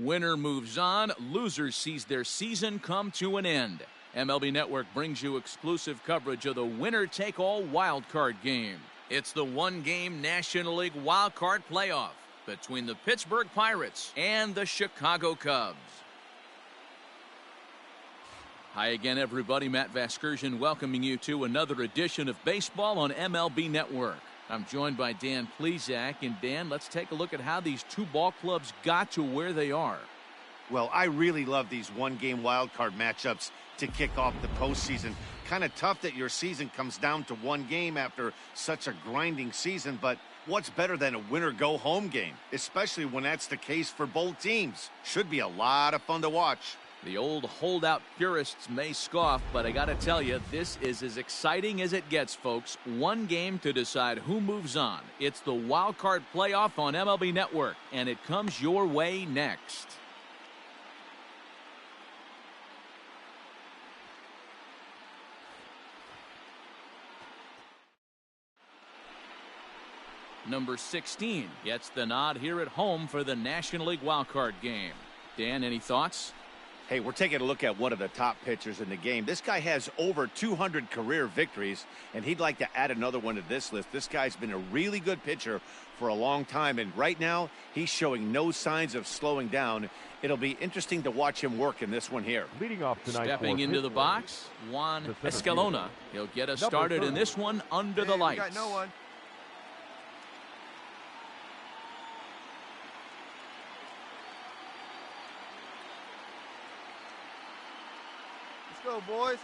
Winner moves on, loser sees their season come to an end. MLB Network brings you exclusive coverage of the winner-take-all wildcard game. It's the one-game National League wildcard playoff between the Pittsburgh Pirates and the Chicago Cubs. Hi again, everybody. Matt Vasgersian welcoming you to another edition of Baseball on MLB Network. I'm joined by Dan Plesac. And Dan, let's take a look at how these two ball clubs got to where they are. Well, I really love these one-game wildcard matchups to kick off the postseason. Kind of tough that your season comes down to one game after such a grinding season, but what's better than a winner-go-home game, especially when that's the case for both teams? Should be a lot of fun to watch. The old holdout purists may scoff, but I got to tell you, this is as exciting as it gets, folks. One game to decide who moves on. It's the Wild Card Playoff on MLB Network, and it comes your way next. Number 16 gets the nod here at home for the National League wildcard game. Dan, any thoughts? Hey, we're taking a look at one of the top pitchers in the game. This guy has over 200 career victories, and he'd like to add another one to this list. This guy's been a really good pitcher for a long time, and right now he's showing no signs of slowing down. It'll be interesting to watch him work in this one here. Leading off tonight, stepping into the box, Juan Escalona. He'll get us started in this one under the lights. Got no one. Let's go, boys.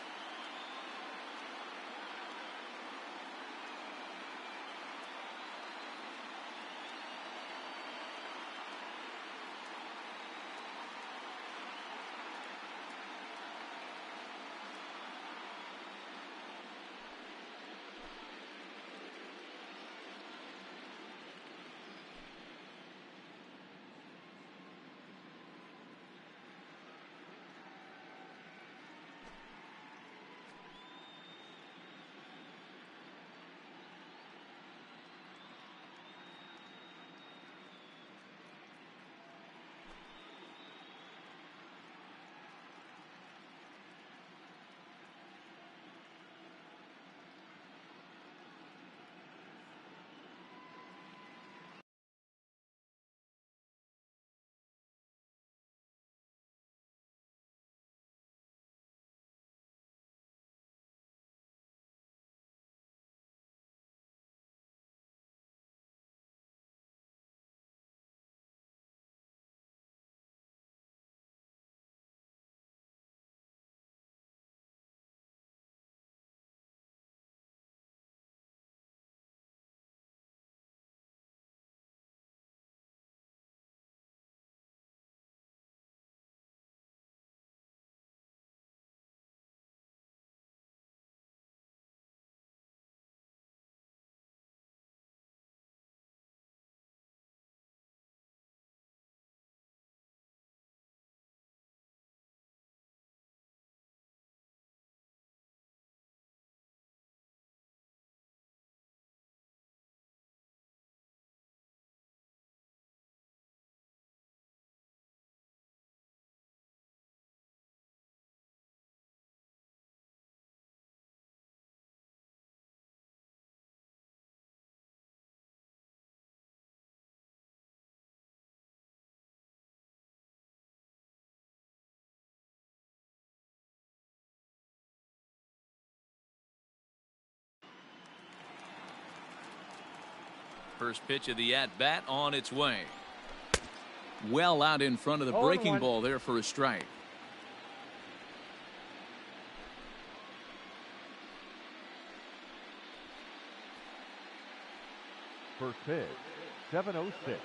First pitch of the at-bat on its way. Well out in front of the breaking ball there for a strike. First pitch, 7:06.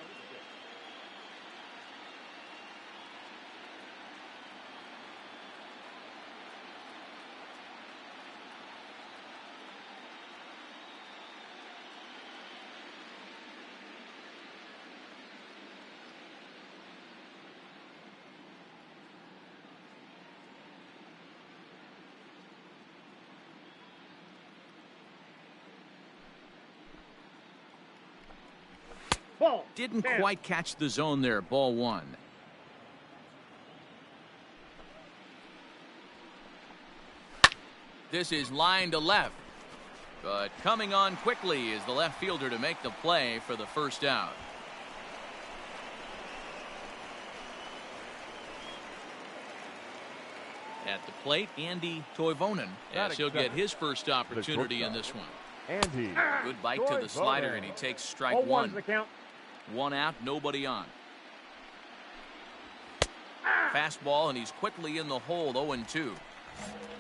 Didn't quite catch the zone there. Ball one. This is line to left. But coming on quickly is the left fielder to make the play for the first out. At the plate, Andy Toivonen, as he'll get his first opportunity in this one. Andy. Good bite to the slider, and he takes strike one. One out, nobody on. Fastball, and he's quickly in the hole, 0-2.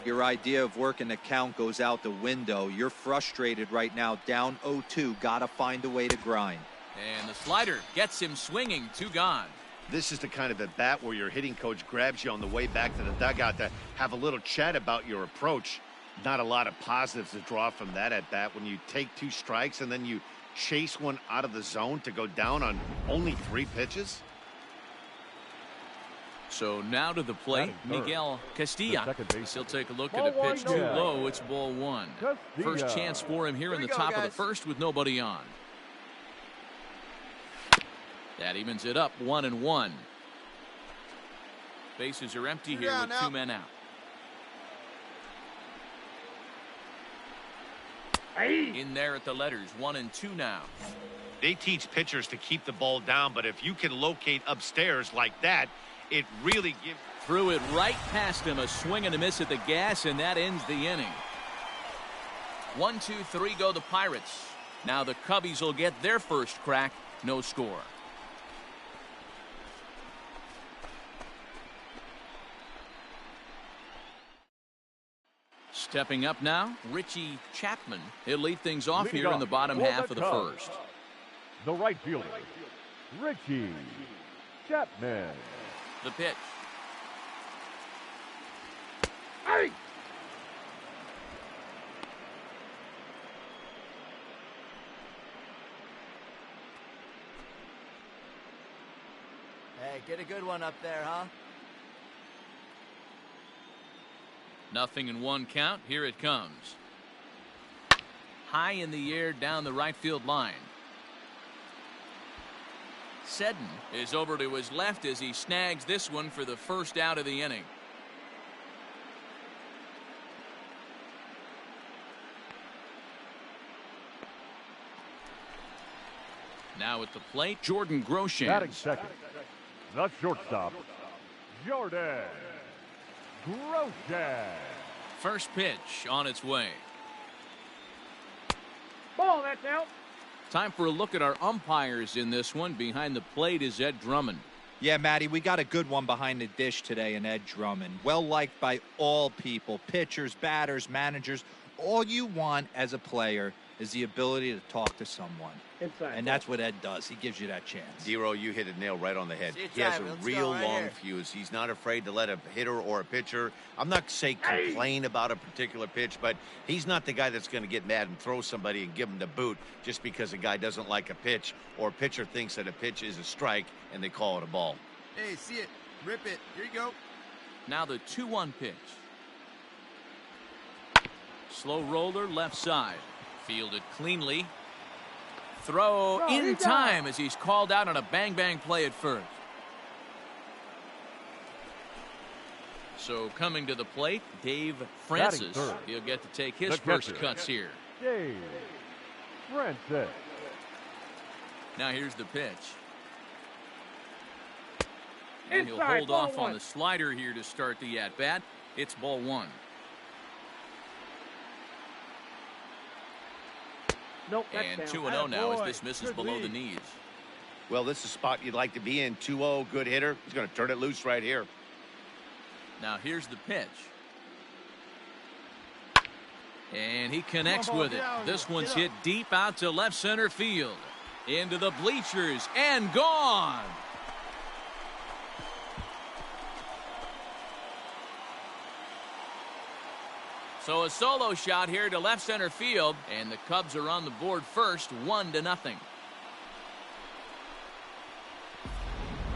Your idea of working the count goes out the window. You're frustrated right now, down 0-2. Got to find a way to grind. And the slider gets him swinging, 2 gone. This is the kind of at bat where your hitting coach grabs you on the way back to the dugout to have a little chat about your approach. Not a lot of positives to draw from that at bat when you take 2 strikes and then you chase one out of the zone to go down on only 3 pitches. So now to the plate, Miguel Castilla. He'll take a look at a pitch too low. It's ball 1. First chance for him here in the top of the first with nobody on. That evens it up, 1-1. Bases are empty here with 2 men out. In there at the letters, 1-2 now. They teach pitchers to keep the ball down, but if you can locate upstairs like that, it really gives. Threw it right past him, a swing and a miss at the gas, and that ends the inning. 1, 2, 3 go the Pirates. Now the Cubbies will get their first crack, no score. Stepping up now, Richie Chapman. He'll lead things off here in the bottom half of the first. The right fielder, Richie Chapman. The pitch. Hey! Hey, get a good one up there, huh? 0-1 count. Here it comes. High in the air down the right field line. Seddon is over to his left as he snags this one for the first out of the inning. Now at the plate, Jordan Groshans. Batting second, the shortstop, Jordan Groshans. First pitch on its way. Ball, that's out. Time for a look at our umpires in this one. Behind the plate is Ed Drummond. Yeah, Matty, we got a good one behind the dish today in Ed Drummond. Well liked by all people, pitchers, batters, managers. All you want as a player is the ability to talk to someone. And that's what Ed does. He gives you that chance. Zero, you hit a nail right on the head. He has a real long fuse. He's not afraid to let a hitter or a pitcher, I'm not saying complain about a particular pitch, but he's not the guy that's going to get mad and throw somebody and give him the boot just because a guy doesn't like a pitch or a pitcher thinks that a pitch is a strike and they call it a ball. Hey, see it. Rip it. Here you go. Now the 2-1 pitch. Slow roller left side. Fielded cleanly. Throw in time as he's called out on a bang-bang play at first. So coming to the plate, Dave Francis. He'll get to take his first cuts here. Dave Francis. Now here's the pitch. And he'll hold off on the slider here to start the at-bat. It's ball 1. Nope, and 2-0 now as this misses below the knees. Well, this is a spot you'd like to be in. 2-0, good hitter. He's going to turn it loose right here. Now here's the pitch. And he connects with it. This one's hit deep out to left center field. Into the bleachers and gone. So a solo shot here to left center field, and the Cubs are on the board first, 1-0.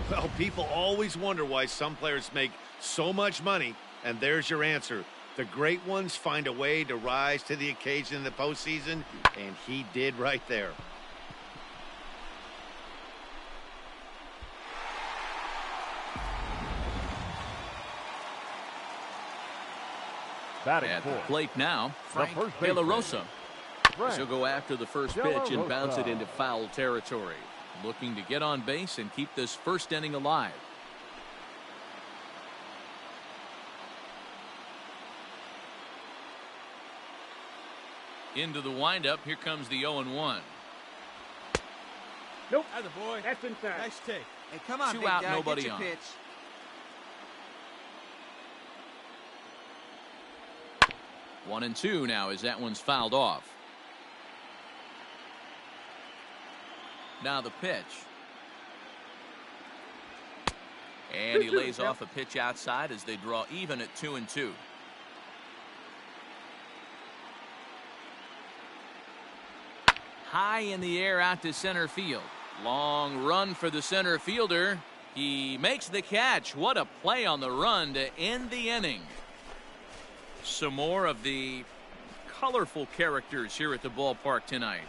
Well, people always wonder why some players make so much money, and there's your answer. The great ones find a way to rise to the occasion in the postseason, and he did right there. Batting At the fourth. plate now, Frank first baseman, De La Rosa. Frank He'll go after the first De La pitch and bounce it Rosa. into foul territory. Looking to get on base and keep this first inning alive. Into the windup. Here comes the 0-1. Nope. Attaboy. That's inside. Nice take. Hey, come on, Two big out, guy. nobody Get your on. pitch. One and two now as that one's fouled off. Now the pitch. And he lays off a pitch outside as they draw even at 2-2. High in the air out to center field. Long run for the center fielder. He makes the catch. What a play on the run to end the inning. Some more of the colorful characters here at the ballpark tonight.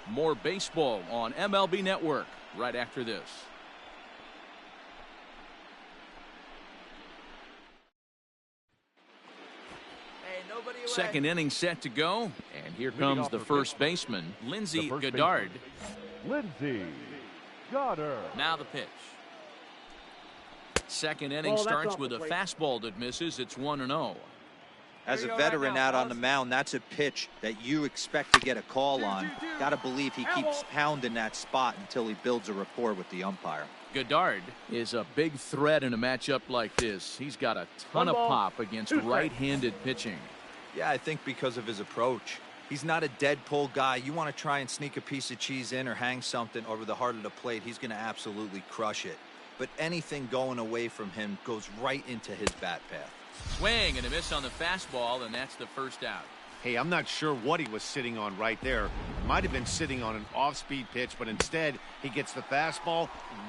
More baseball on MLB Network right after this. Hey, nobody away. Second inning set to go. And here Leading comes off the for first pitch. baseman, Lindsey The first Goddard. Lindsey Goddard. Now the pitch. Second inning Ball, that's starts off with the a plate. fastball that misses. It's 1-0. As a Here you go veteran right now, out on boss. the mound, that's a pitch that you expect to get a call on. Got to believe he keeps pounding that spot until he builds a rapport with the umpire. Goddard is a big threat in a matchup like this. He's got a ton of ball, pop against 2 strikes. right-handed pitching. Yeah, I think because of his approach. He's not a dead pull guy. You want to try and sneak a piece of cheese in or hang something over the heart of the plate, he's going to absolutely crush it. But anything going away from him goes right into his bat path. Swing and a miss on the fastball, and that's the first out. Hey, I'm not sure what he was sitting on right there. Might have been sitting on an off-speed pitch, but instead he gets the fastball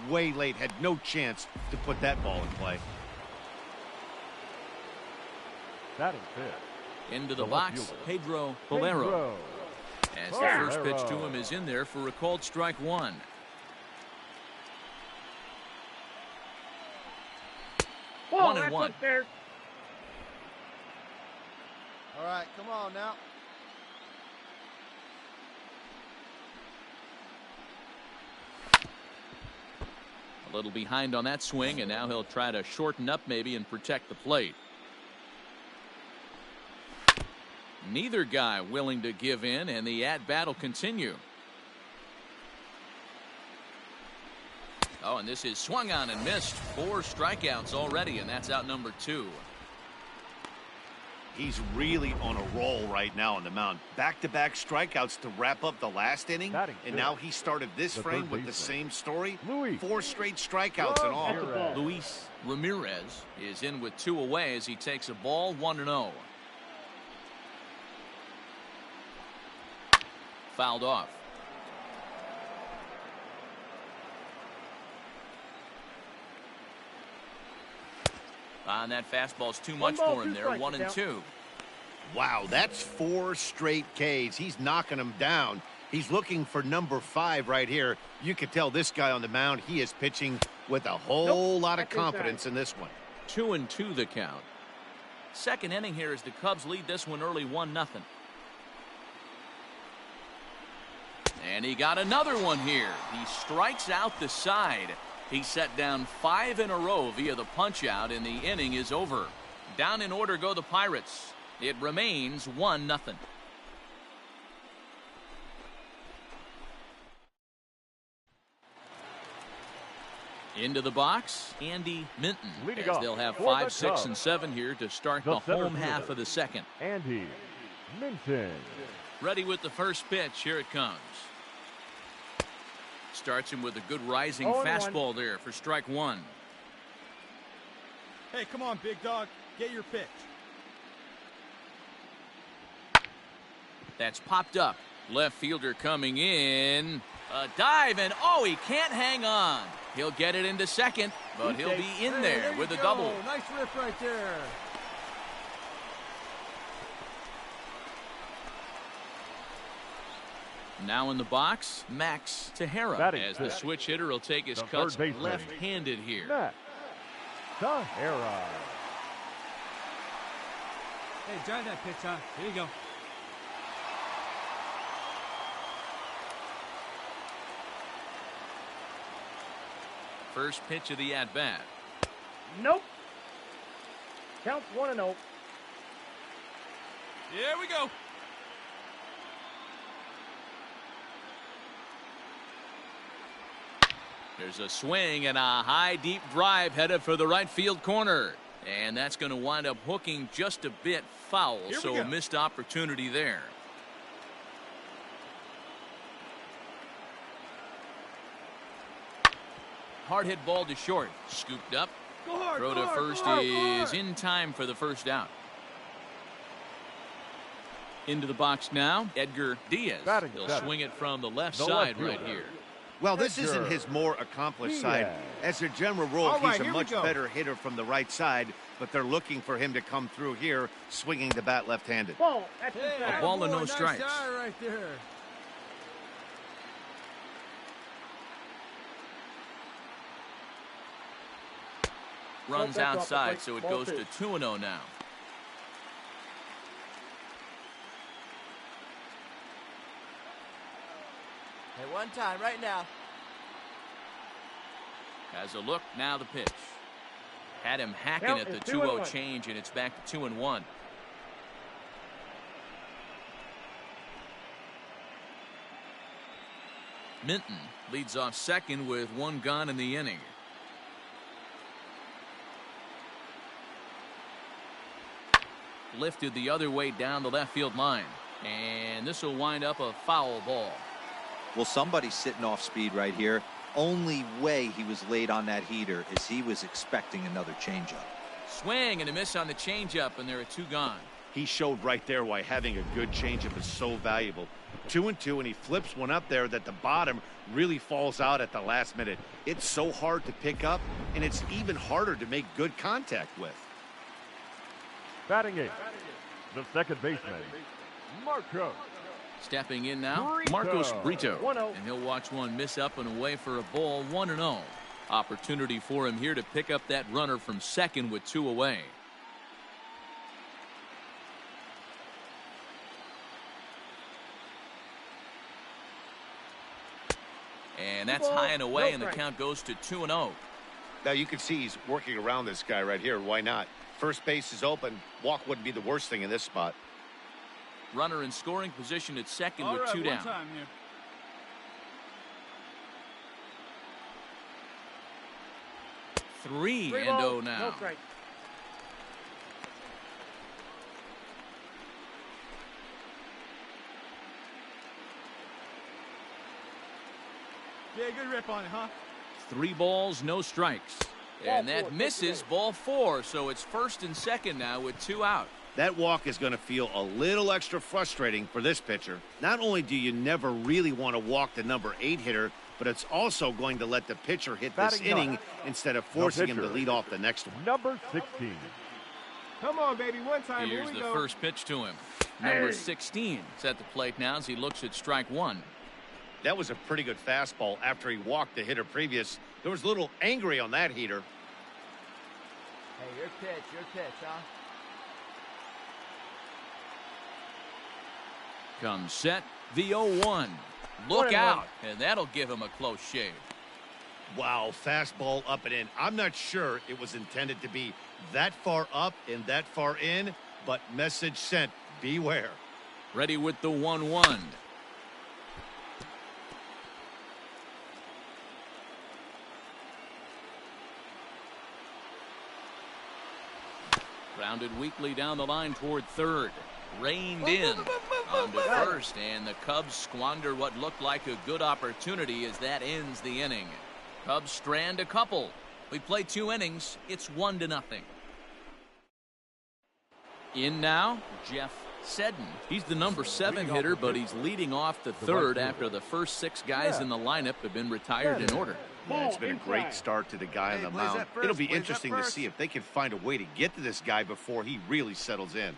way late. Had no chance to put that ball in play. Batting fifth. Into the The box, left fielder. Pedro Bolero. Pedro. As the first Bolero. pitch to him is in there for a called strike one. Ball, 1-1. up there. All right, come on now. A little behind on that swing, and now he'll try to shorten up maybe and protect the plate. Neither guy willing to give in, and the at-bat will continue. Oh, and this is swung on and missed. 4 strikeouts already, and that's out number 2. He's really on a roll right now on the mound. Back-to-back strikeouts to wrap up the last inning. Batting And fifth. now he started this The frame third with the baseman. same story. Luis 4 straight strikeouts and all. Ramirez. Luis Ramirez is in with 2 away as he takes a ball 1-0. Fouled off. And that fastball's too much ball, for him 2 there. strikes, 1-2. Wow, that's 4 straight Ks. He's knocking them down. He's looking for number 5 right here. You can tell this guy on the mound, he is pitching with a whole lot of That's inside. confidence in this one. 2-2 the count. Second inning here as the Cubs lead this one early 1-0. And he got another one here. He strikes out the side. He set down 5 in a row via the punch out, and the inning is over. Down in order go the Pirates. It remains 1-0. Into the box, Andy Minton. Leading As off they'll have for 5, the 6, Cubs, and 7 here to start the the center home half fielder. of the second. Andy Minton. Ready with the first pitch. Here it comes. Starts him with a good rising 0-1. fastball there for strike one. Hey, come on, big dog. Get your pitch. That's popped up. Left fielder coming in. A dive, and oh, he can't hang on. He'll get it into second, but he'll be in Hey, there you with a go. double. Nice riff right there. Now in the box, Max Tejera. Batting As the fifth. switch hitter will take his The cuts third baseman. left-handed here. Max Tejera. Hey, drive that pitch, huh? Here you go. First pitch of the at-bat. Nope. Counts 1-0. Here we go. There's a swing and a high, deep drive headed for the right field corner. And that's going to wind up hooking just a bit foul, so a missed opportunity there. Hard hit ball to short. Scooped up. Go hard, Throw go to hard, first go hard, is go hard. in time for the first out. Into the box now, Edgar Diaz. Batting He'll seven. swing it from the left The side left right fielder. here. Well, this Edgar isn't his more accomplished Diaz. side. As a general rule, All right, he's a here we much go. better hitter from the right side, but they're looking for him to come through here, swinging the bat left-handed. Ball. That's Hey, inside. A ball and boy, no nice strikes. eye right there. Runs that's off the outside, plate. so it Ball goes to pitch. 2-0 now. Hey, one time, right now. Has a look, now the pitch. Had him hacking Count at the is 2-0 2-1. change, and it's back to 2-1. Minton leads off second with one gone in the inning. Lifted the other way down the left field line. And this will wind up a foul ball. Well, somebody's sitting off speed right here. Only way he was late on that heater is he was expecting another changeup. Swing and a miss on the changeup, and there are two gone. He showed right there why having a good changeup is so valuable. 2-2, and he flips one up there that the bottom really falls out at the last minute. It's so hard to pick up, and it's even harder to make good contact with. Batting eighth, the second baseman, Marco. Stepping in now, Brito. Marcos Brito. 1-0. And he'll watch one miss up and away for a ball, 1-0. Opportunity for him here to pick up that runner from second with two away. And that's high and away, and the count goes to 2-0. Now you can see he's working around this guy right here. Why not? First base is open. Walk wouldn't be the worst thing in this spot. Runner in scoring position at second All with right, two one down. time here. Three Three and balls, 0 now. No strikes. Yeah, good rip on it, huh? 3 balls, no strikes. And Ball that four, take misses, it ball 4. So it's first and second now with 2 out. That walk is going to feel a little extra frustrating for this pitcher. Not only do you never really want to walk the number 8 hitter, but it's also going to let the pitcher hit this Batting inning ninth. instead of forcing him to pitcher. lead off the next one. Number 16. Come on, baby, one time. Here Here's we the go. first pitch to him. Number 16 is at the plate now as he looks at strike 1. That was a pretty good fastball after he walked the hitter previous. There was a little angry on that heater. Hey, your pitch, huh? Comes set, the 0-1. Look 1-1. out, and that'll give him a close shave. Wow, fastball up and in. I'm not sure it was intended to be that far up and that far in, but message sent, beware. Ready with the 1-1. Grounded weakly down the line toward third. Reined in onto first, and the Cubs squander what looked like a good opportunity as that ends the inning. Cubs strand a couple. We play 2 innings. It's 1-0. In now, Jeff Seddon. He's the number 7 hitter, but he's leading off the third after the first 6 guys in the lineup have been retired in order. Yeah, it's been a great start to the guy on the plays mound. that first, It'll be plays that interesting to first. see if they can find a way to get to this guy before he really settles in.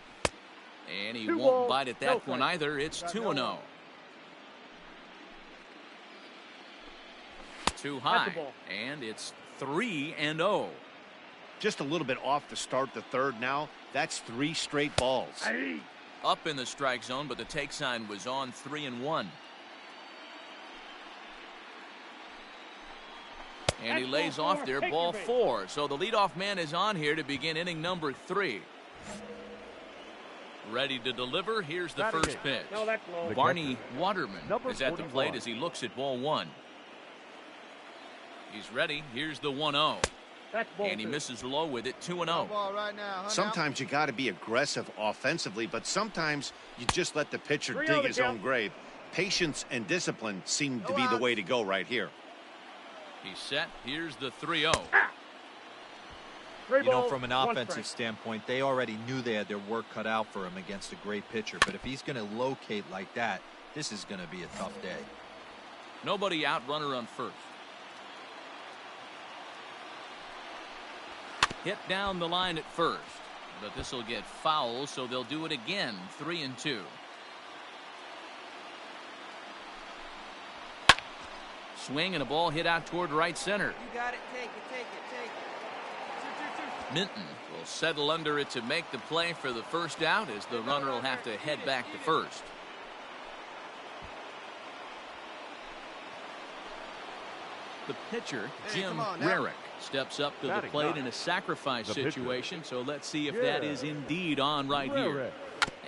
And he 2 won't balls, bite at no that one strikes. either. It's Got 2-0. no one. Too That's high. the ball. And it's 3-0. Just a little bit off to start the third now. That's 3 straight balls. Hey. Up in the strike zone, but the take sign was on 3-1. And he lays off there, ball 4. So the leadoff man is on here to begin inning number 3. Ready to deliver. Here's the first pitch. No, that's low. Barney Waterman is at the 41. plate as he looks at ball 1. He's ready. Here's the 1-0. That's ball And he 2. misses low with it, 2-0. Ball right now, huh, Sometimes you got to be aggressive offensively, but sometimes you just let the pitcher 3-0 dig the his count. own grave. Patience and discipline seem to Go be the out. way to go right here. He's set. Here's the 3-0. 3 You know, balls, from an 1 offensive strike. standpoint, they already knew they had their work cut out for him against a great pitcher. But if he's going to locate like that, this is going to be a tough day. Nobody out, runner on first. Hit down the line at first, but this will get foul, so they'll do it again. 3-2. Swing and a ball hit out toward right center. You got it. Take it, take it, take it. Minton will settle under it to make the play for the first out, as the runner will have to head back to first. The pitcher, Hey, Jim come on now. Rarick, steps up to the Batting plate nine. in a sacrifice The pitcher. situation, so let's see if that Yeah. is indeed on right here.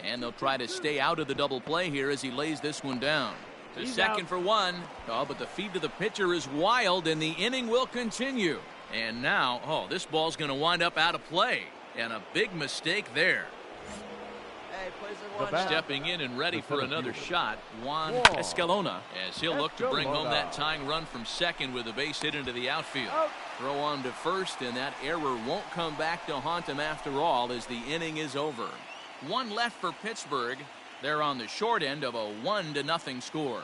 And they'll try to stay out of the double play here as he lays this one down. To He's second out. for 1. Oh, but the feed to the pitcher is wild, and the inning will continue. And now, oh, this ball's going to wind up out of play. And a big mistake there. Hey, plays like The one bat. now. Stepping in and ready The for center another fielder. shot, Juan Whoa. Escalona, as he'll look to bring home that Escalona. tying run from second with a base hit into the outfield. Out. Throw on to first, and that error won't come back to haunt him after all, as the inning is over. 1 left for Pittsburgh. They're on the short end of a 1-0 score.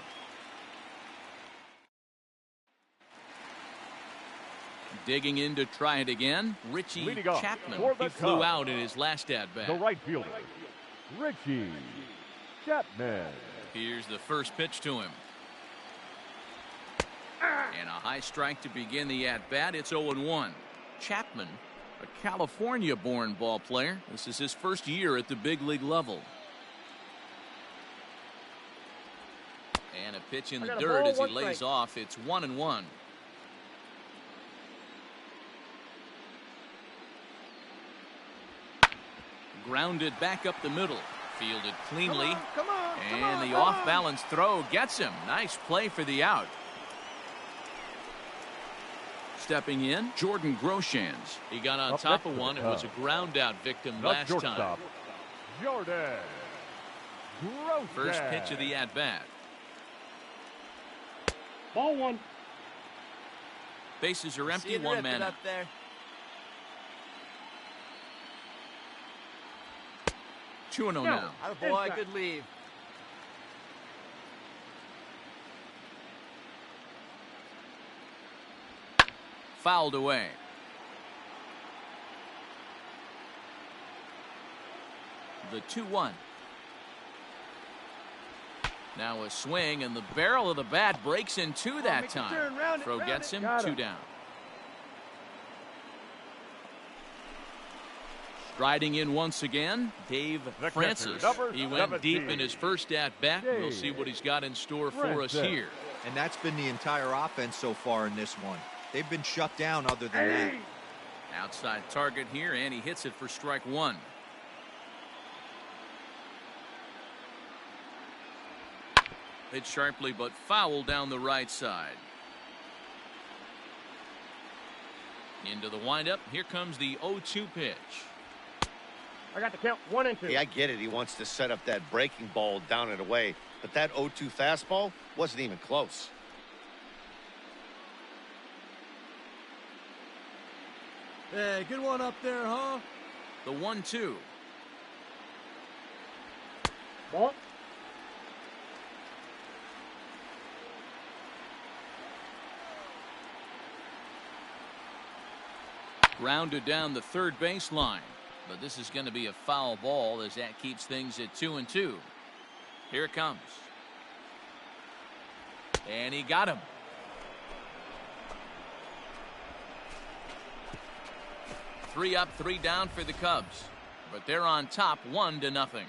Digging in to try it again, Richie Leading off Chapman. for the He flew Cubs. out in his last at-bat. The right fielder, Richie Chapman. Here's the first pitch to him. And a high strike to begin the at-bat. It's 0-1. Chapman, a California-born ball player. This is his first year at the big league level. And a pitch in I the got a dirt ball, as he 1 lays strike. off. It's 1-1. Grounded back up the middle. Fielded cleanly. Come on, come on, And the come on. off-balance throw gets him. Nice play for the out. Stepping in, Jordan Groshans. He got on Up top next of to one the and was a Cubs. ground-out victim The last time. shortstop, Jordan Groshans. First pitch of the at-bat. Ball 1. Bases are See empty, it one ripping man up out. there. Oh, 2-0 No. now. Atta boy, good leave. Fouled away. The 2-1. Now a swing, and the barrel of the bat breaks in two that make a time. turn, round it, Throw round gets it. him, Got 2 him. down. Striding in once again, Dave The Francis. catcher, number He went deep 17. in his first at-bat. We'll see what he's got in store for us Francis. here. And that's been the entire offense so far in this one. They've been shut down other than that. Outside target here, and he hits it for strike 1. Hit sharply, but foul down the right side. Into the windup. Here comes the 0-2 pitch. I got the count 1 and 2. Hey, I get it. He wants to set up that breaking ball down and away, but that 0-2 fastball wasn't even close. Hey, good one up there, huh? The 1-2. Ball. Grounded down the third baseline. But this is going to be a foul ball, as that keeps things at 2-2. Here it comes. And he got him. 3 up, 3 down for the Cubs, but they're on top 1-0.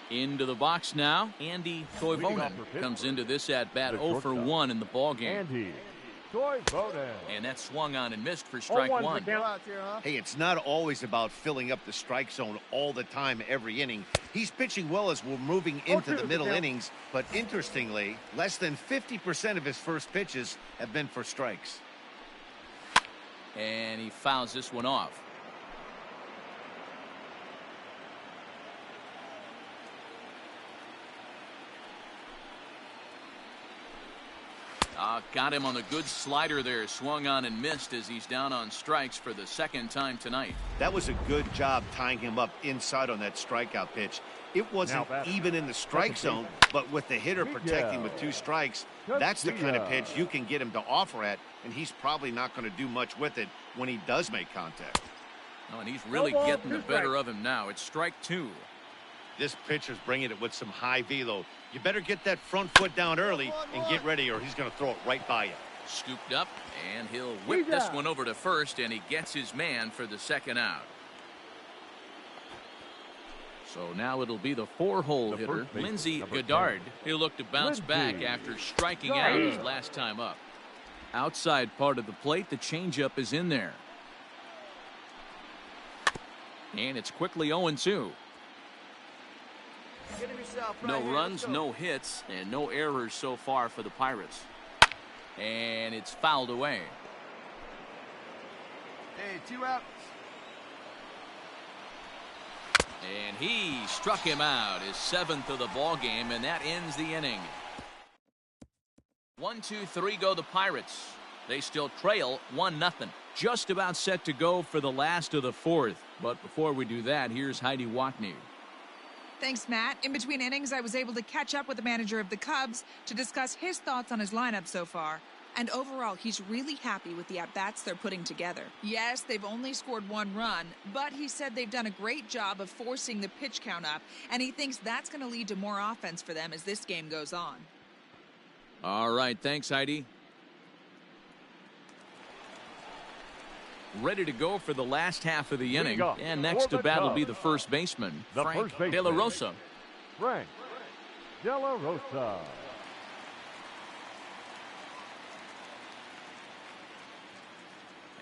Into the box now, Andy Toivonen comes into this at bat 0 for 1 in the ball game. Andy Toivonen. And that swung on and missed for strike 0-1 one. for count. Hey, it's not always about filling up the strike zone all the time every inning. He's pitching well as we're moving into the middle innings, but interestingly, less than 50% of his first pitches have been for strikes. And he fouls this one off. Got him on the good slider there. Swung on and missed as he's down on strikes for the second time tonight. That was a good job tying him up inside on that strikeout pitch. It wasn't even in the strike zone, but with the hitter protecting with 2 strikes, that's the kind of pitch you can get him to offer at, and he's probably not going to do much with it when he does make contact. Oh, and he's really getting the better of him now. It's strike 2. This pitcher's bringing it with some high velo. You better get that front foot down early and get ready, or he's going to throw it right by you. Scooped up, and he'll whip this one over to first, and he gets his man for the second out. So now it'll be the 4-hole hitter, Lindsey Goddard. He'll look to bounce back after striking out his last time up. Outside part of the plate, the changeup is in there. And it's quickly 0-2. No runs, no hits, and no errors so far for the Pirates. And it's fouled away. Hey, 2 outs. And he struck him out, his 7th of the ball game, and that ends the inning. 1, 2, 3 go the Pirates. They still trail 1-0. Just about set to go for the last of the 4th. But before we do that, here's Heidi Watney. Thanks, Matt. In between innings, I was able to catch up with the manager of the Cubs to discuss his thoughts on his lineup so far. And overall, he's really happy with the at-bats they're putting together. Yes, they've only scored 1 run, but he said they've done a great job of forcing the pitch count up, and he thinks that's going to lead to more offense for them as this game goes on. All right, thanks, Heidi. Ready to go for the last half of the inning. And next to bat will be the first baseman, Frank De La Rosa. Frank De La Rosa.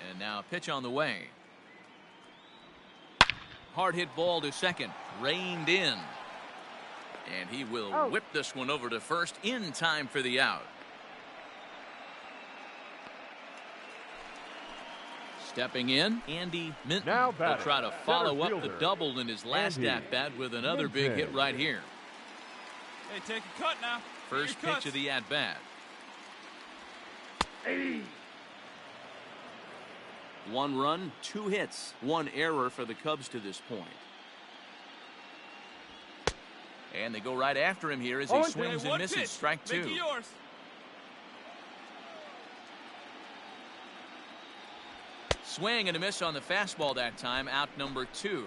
And now a pitch on the way. Hard hit ball to second. Reined in. And he will whip this one over to first in time for the out. Stepping in, Andy Minton will try to follow up the double in his last at-bat with another big hit right here. Hey, take a cut now. First pitch of the at-bat. 1 run, 2 hits, 1 error for the Cubs to this point. And they go right after him here as he swings and misses. Pitch. Strike 2. Make it yours. Swing and a miss on the fastball that time. Out number 2.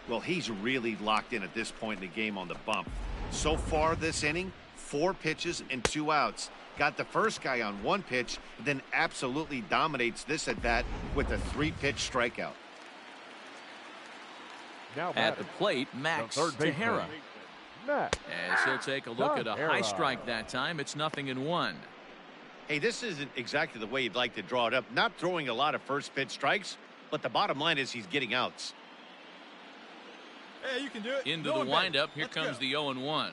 Well, he's really locked in at this point in the game on the bump. So far this inning, 4 pitches and 2 outs. Got the first guy on 1 pitch, then absolutely dominates this at bat with a 3-pitch strikeout. Now at the plate, Max Tejera. As he'll take a look at a high strike that time. It's 0-1. Hey, this isn't exactly the way you'd like to draw it up. Not throwing a lot of first pitch strikes, but the bottom line is he's getting outs. Hey, you can do it. Into the windup. Here comes the 0-1.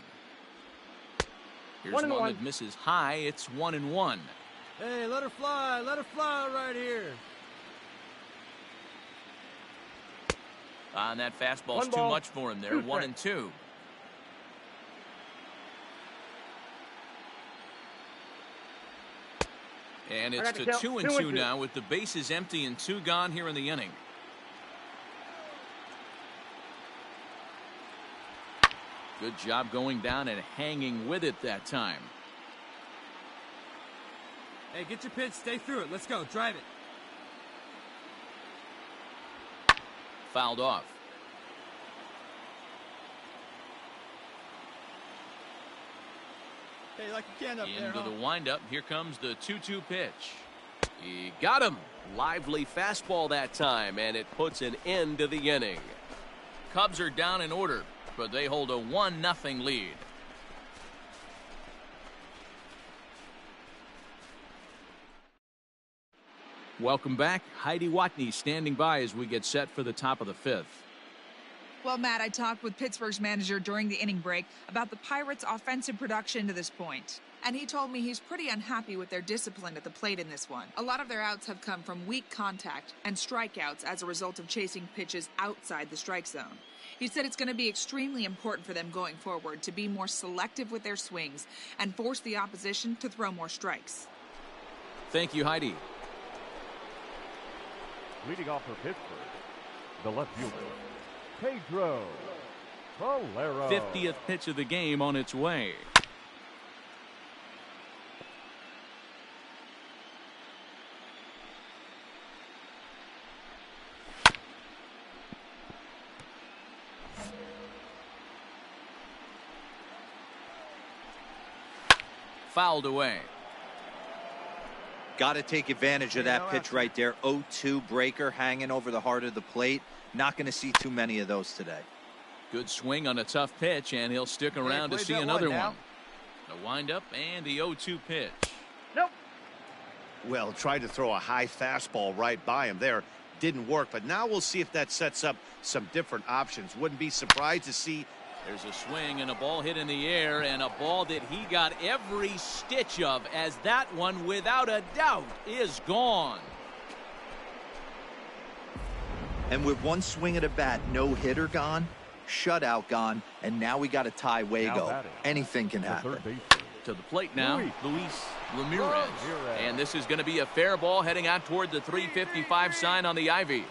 Here's one that misses high. It's 1-1. Hey, let her fly. Let her fly right here. And that fastball's too much for him there. 1-2. And it's to 2-2 now with the bases empty and 2 gone here in the inning. Good job going down and hanging with it that time. Hey, get your pitch. Stay through it. Let's go. Drive it. Fouled off. Hey, like you can up there, Into huh? the windup. Here comes the 2-2 pitch. He got him. Lively fastball that time, and it puts an end to the inning. Cubs are down in order, but they hold a 1-0 lead. Welcome back. Heidi Watney standing by as we get set for the top of the fifth. Well, Matt, I talked with Pittsburgh's manager during the inning break about the Pirates' offensive production to this point. And he told me he's pretty unhappy with their discipline at the plate in this one. A lot of their outs have come from weak contact and strikeouts as a result of chasing pitches outside the strike zone. He said it's going to be extremely important for them going forward to be more selective with their swings and force the opposition to throw more strikes. Thank you, Heidi. Leading off for Pittsburgh, the left fielder, Pedro Valero. 50th pitch of the game on its way. Fouled away. Got to take advantage of that pitch right there. 0-2 breaker hanging over the heart of the plate. Not going to see too many of those today. Good swing on a tough pitch, and he'll stick around to see another one. The windup and the 0-2 pitch. Nope. Well, tried to throw a high fastball right by him there. Didn't work, but now we'll see if that sets up some different options. Wouldn't be surprised to see. There's a swing and a ball hit in the air, and a ball that he got every stitch of, as that one, without a doubt, is gone. And with one swing of the bat, no hitter gone, shutout gone, and now we got a tie Wago. Anything can happen. To the plate now, Luis Ramirez. And this is going to be a fair ball heading out toward the 355 sign on the ivy.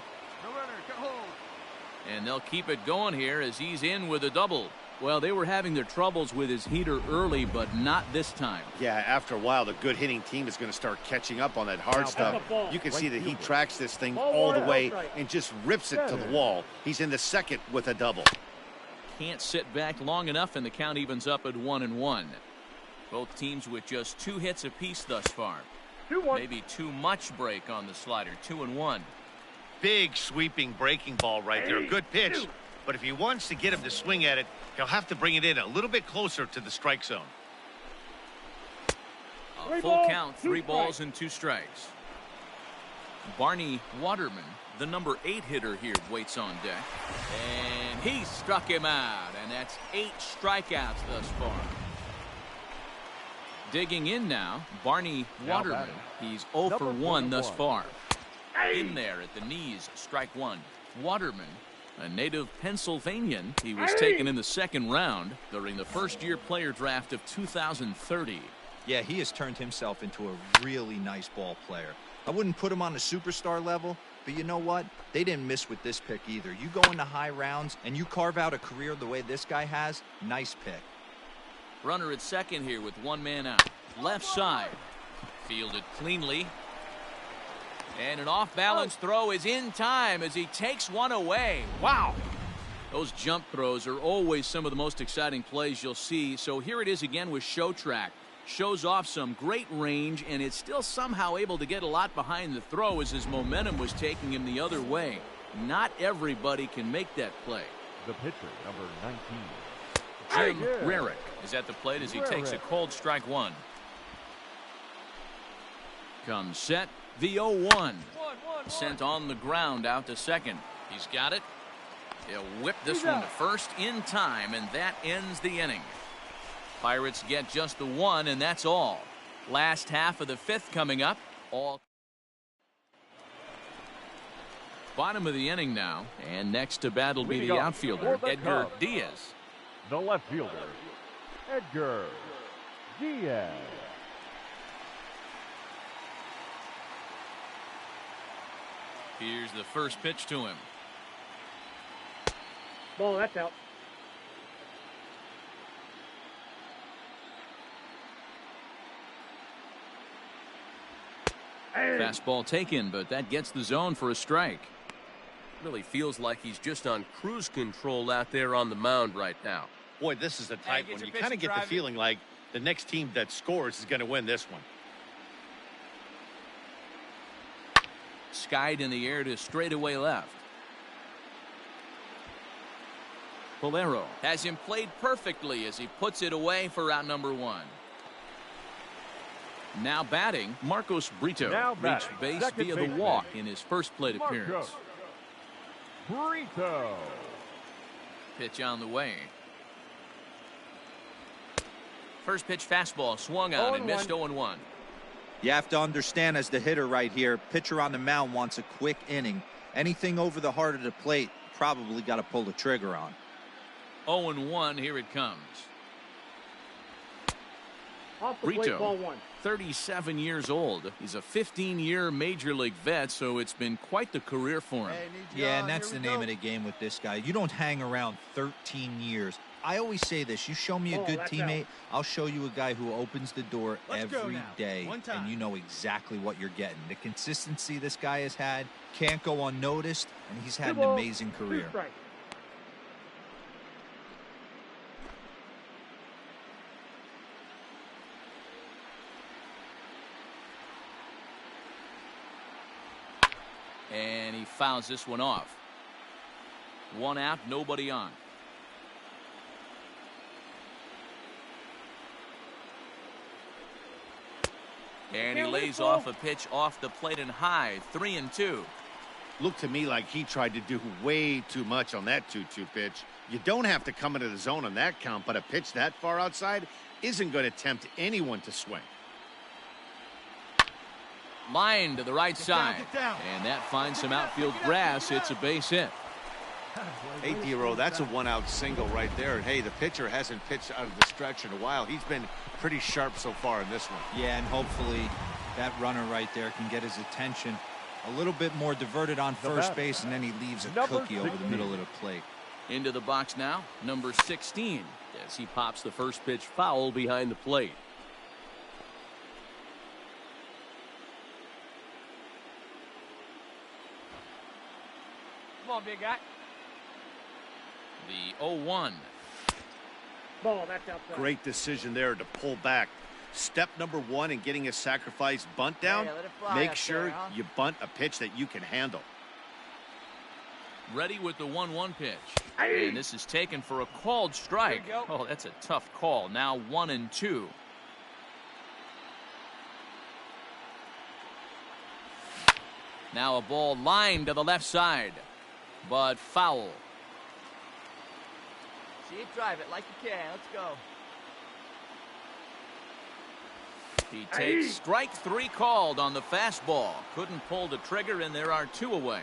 And they'll keep it going here as he's in with a double. Well, they were having their troubles with his heater early, but not this time. Yeah, after a while, the good hitting team is going to start catching up on that hard stuff. You can see that he tracks this thing all the way and just rips it to the wall. He's in the second with a double. Can't sit back long enough, and the count evens up at 1-1. Both teams with just 2 hits apiece thus far. 2-1. Maybe too much break on the slider. 2-1. Big sweeping breaking ball right there. Good pitch. But if he wants to get him to swing at it, he'll have to bring it in a little bit closer to the strike zone. A full count, 3 balls and 2 strikes. Barney Waterman, the number 8 hitter here, waits on deck. And he struck him out, and that's 8 strikeouts thus far. Digging in now, Barney Waterman. He's 0 for 1 thus far. In there at the knees, strike 1. Waterman, a native Pennsylvanian. He was taken in the 2nd round during the first-year player draft of 2030. Yeah, he has turned himself into a really nice ball player. I wouldn't put him on a superstar level, but you know what? They didn't miss with this pick either. You go into high rounds and you carve out a career the way this guy has, nice pick. Runner at second here with 1 man out. Left side. Fielded cleanly. And an off-balance throw is in time as he takes one away. Wow. Those jump throws are always some of the most exciting plays you'll see. So here it is again with Show Track. Shows off some great range, and it's still somehow able to get a lot behind the throw as his momentum was taking him the other way. Not everybody can make that play. The pitcher, number 19. Jim Rarick is at the plate as he takes a cold strike 1. Comes set. The 0-1. Sent on the ground out to second. He's got it. He'll whip this one to first in time, and that ends the inning. Pirates get just the 1, and that's all. Last half of the 5th coming up. All bottom of the inning now, and next to bat will be the outfielder, Edgar Diaz. The left fielder, Edgar Diaz. Here's the first pitch to him. Ball, that's out. Fastball taken, but that gets the zone for a strike. Really feels like he's just on cruise control out there on the mound right now. Boy, this is the type when you kind of get the feeling like The next team that scores is going to win this one. Skied in the air to straightaway left. Polero has him played perfectly as he puts it away for out number 1. Now batting, Marcos Brito reached base via the walk in his first plate appearance. Brito. Pitch on the way. First pitch fastball swung on and missed 0-1. You have to understand, as the hitter right here, pitcher on the mound wants a quick inning. Anything over the heart of the plate, probably got to pull the trigger on. 0-1, here it comes. Off the plate, ball 1. 37 years old. He's a 15-year major league vet, so it's been quite the career for him. Yeah, and that's the name of the game with this guy. You don't hang around 13 years. I always say this, you show me a good teammate, I'll show you a guy who opens the door every day, and you know exactly what you're getting. The consistency this guy has had can't go unnoticed, and he's had an amazing career. And he fouls this one off. 1 out, nobody on. And he lays off a pitch off the plate and high. 3-2. Looked to me like he tried to do way too much on that 2-2 pitch. You don't have to come into the zone on that count, but a pitch that far outside isn't going to tempt anyone to swing. Line to the right side. And that finds some outfield grass. It's a base hit. Hey, D-Row, that's a 1-out single right there. And, hey, the pitcher hasn't pitched out of the stretch in a while. He's been pretty sharp so far in this one. Yeah, and hopefully that runner right there can get his attention a little bit more diverted on first base, and then he leaves a cookie over the middle of the plate. Into the box now, number 16, as he pops the first pitch foul behind the plate. Come on, big guy. The 0-1. Ball, that's outside. Great decision there to pull back. Step number 1 in getting a sacrifice bunt down, Hey, let it fly make up sure there, huh? you bunt a pitch that you can handle. Ready with the 1-1 pitch. And this is taken for a called strike. Oh, that's a tough call. Now 1-2. Now a ball lined to the left side, but foul. See it, drive it like you can. Let's go. He takes strike 3 called on the fastball. Couldn't pull the trigger, and there are 2 away.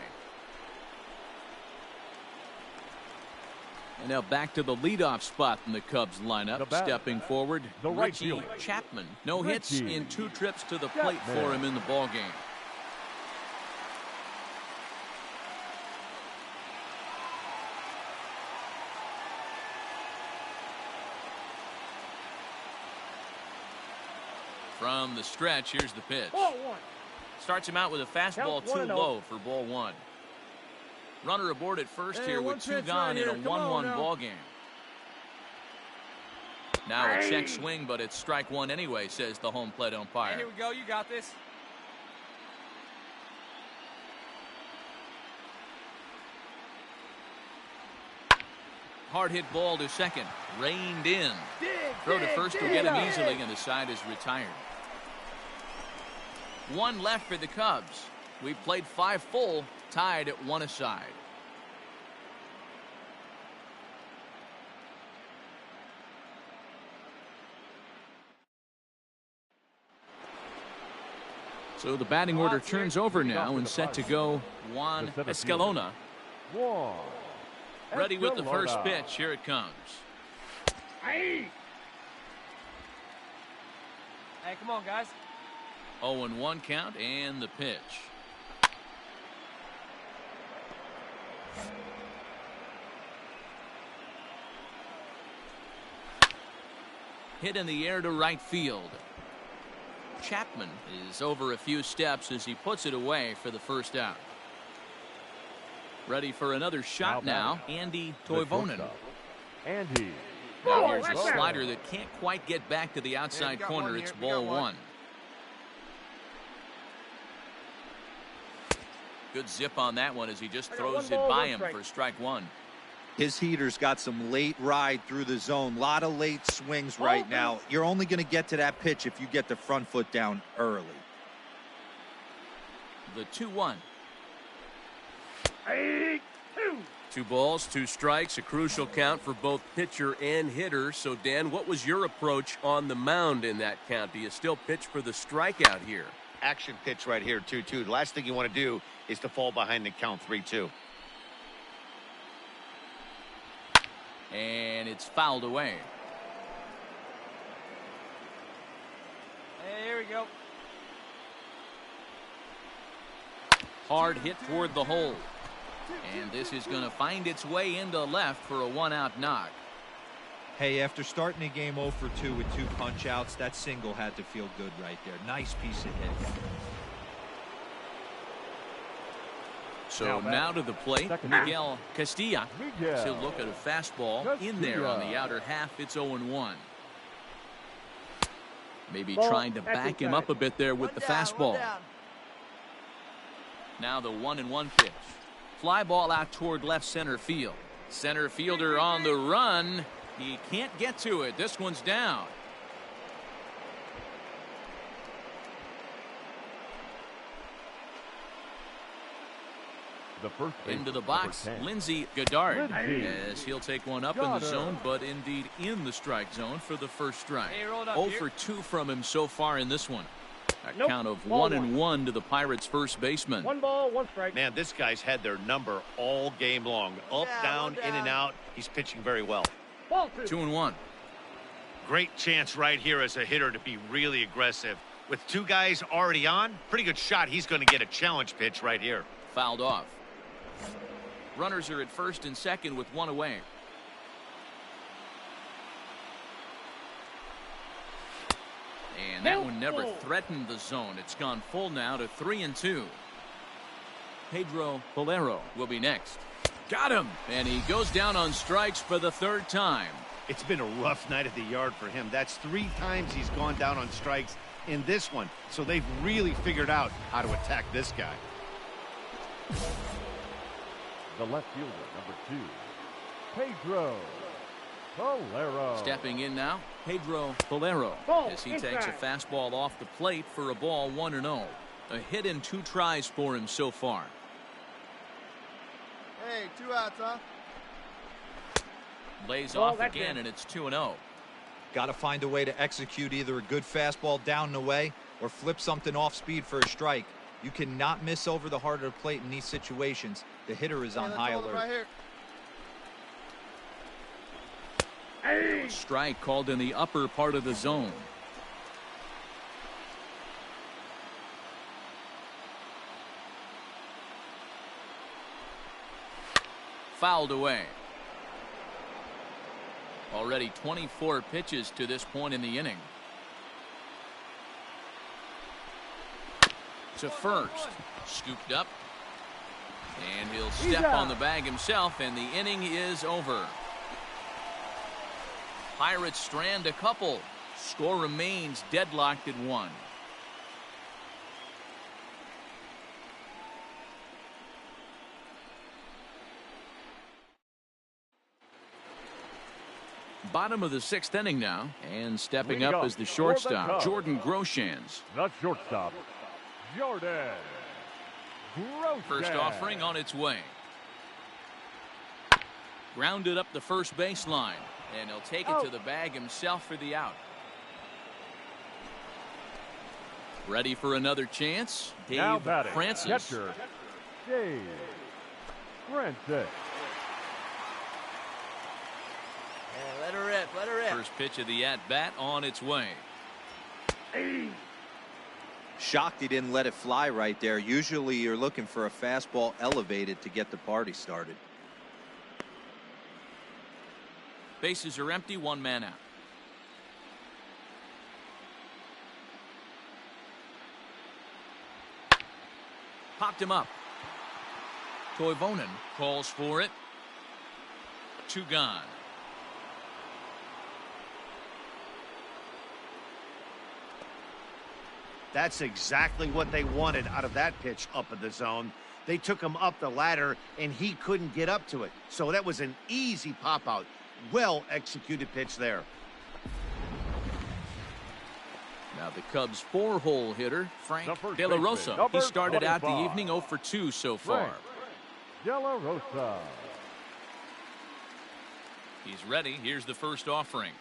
And now back to the leadoff spot in the Cubs lineup. Stepping forward, Richie Chapman. No hits in 2 trips to the plate for him in the ballgame. From the stretch, here's the pitch. Ball 1. Starts him out with a fastball Count too 1-0. low for ball 1. Runner aboard at first here one with 2 pitch gone right in a here. Come on 1-1 now. ball game. Now a check swing, but it's strike 1 anyway, says the home plate Hey, umpire. here we go. You got this. Hard hit ball to second. Reined in. Dig, Throw to dig, first will dig, get him dig. easily, and the side is retired. 1 left for the Cubs. We've played 5 full, tied at 1 aside. So the batting order turns over now and set to go Juan Escalona. Ready with the first pitch. Here it comes. Hey, come on, guys. 0-1 count and the pitch. Hit in the air to right field. Chapman is over a few steps as he puts it away for the first out. Ready for another shot now, Andy Toivonen. Andy Now here's a slider that can't quite get back to the outside corner. It's ball one. Good zip on that one as he just throws it by him for strike one. His heater's got some late ride through the zone. A lot of late swings right now. You're only going to get to that pitch if you get the front foot down early. The 2-1. 2 balls, 2 strikes, a crucial count for both pitcher and hitter. So, Dan, what was your approach on the mound in that count? Do you still pitch for the strikeout here? Action pitch right here, 2-2. The last thing you want to do is to fall behind the count 3-2. And it's fouled away. Hey, here we go. Hard hit toward the hole. And this is going to find its way into left for a 1-out knock. Hey, after starting the game 0 for 2 with 2 punch-outs, that single had to feel good right there. Nice piece of hit. So now to the plate, Miguel Castilla. He'll look at a fastball in there on the outer half. It's 0-1. Maybe trying to back him up a bit there with the fastball. Now the 1-1 pitch. Fly ball out toward left center field. Center fielder on the run. He can't get to it. This one's down. The first Into the box, Lindsey Goddard, as he'll take one up in the zone, but indeed in the strike zone for the first strike. 0 for 2 from him so far in this one. A count of 1-1 to the Pirates' first baseman. 1 ball, 1 strike. Man, this guy's had their number all game long. Up, down, in and out. He's pitching very well. 2-1. Great chance right here as a hitter to be really aggressive. With 2 guys already on, pretty good shot. He's going to get a challenge pitch right here. Fouled off. Runners are at first and second with 1 away. And that one never threatened the zone. It's gone full now to 3-2. Pedro Bolero will be next. Got him! And he goes down on strikes for the 3rd time. It's been a rough night at the yard for him. That's 3 times he's gone down on strikes in this one. So they've really figured out how to attack this guy. The left fielder, number 2, Pedro Bolero. Stepping in now, Pedro Bolero, as he takes a fastball off the plate for a ball 1-0. A hit in 2 tries for him so far. Hey, 2 outs, huh? Lays off again, and it's 2-0. Got to find a way to execute either a good fastball down and away or flip something off speed for a strike. You cannot miss over the heart of the plate in these situations. The hitter is on high alert. Right here. Strike called in the upper part of the zone. Fouled away. Already 24 pitches to this point in the inning. To first, scooped up, and he'll step on the bag himself, and the inning is over. Pirates strand a couple. Score remains deadlocked at 1. Bottom of the 6th inning now, and stepping up is the shortstop, Jordan Groshans. The shortstop, Jordan Groshans. First offering on its way. Grounded up the first baseline, and he'll take it to the bag himself for the out. Ready for another chance? Dave Francis. Catcher, Dave Francis. Yeah, let her rip, let her rip. First pitch of the at-bat on its way. Shocked he didn't let it fly right there. Usually you're looking for a fastball elevated to get the party started. Bases are empty, 1 man out. Popped him up. Toivonen calls for it. 2 gone. That's exactly what they wanted out of that pitch up in the zone. They took him up the ladder, and he couldn't get up to it. So that was an easy pop-out. Well-executed pitch there. Now the Cubs' four-hole hitter, Frank De La Rosa. He started out the evening 0 for 2 so far. De La Rosa. He's ready. Here's the first offering.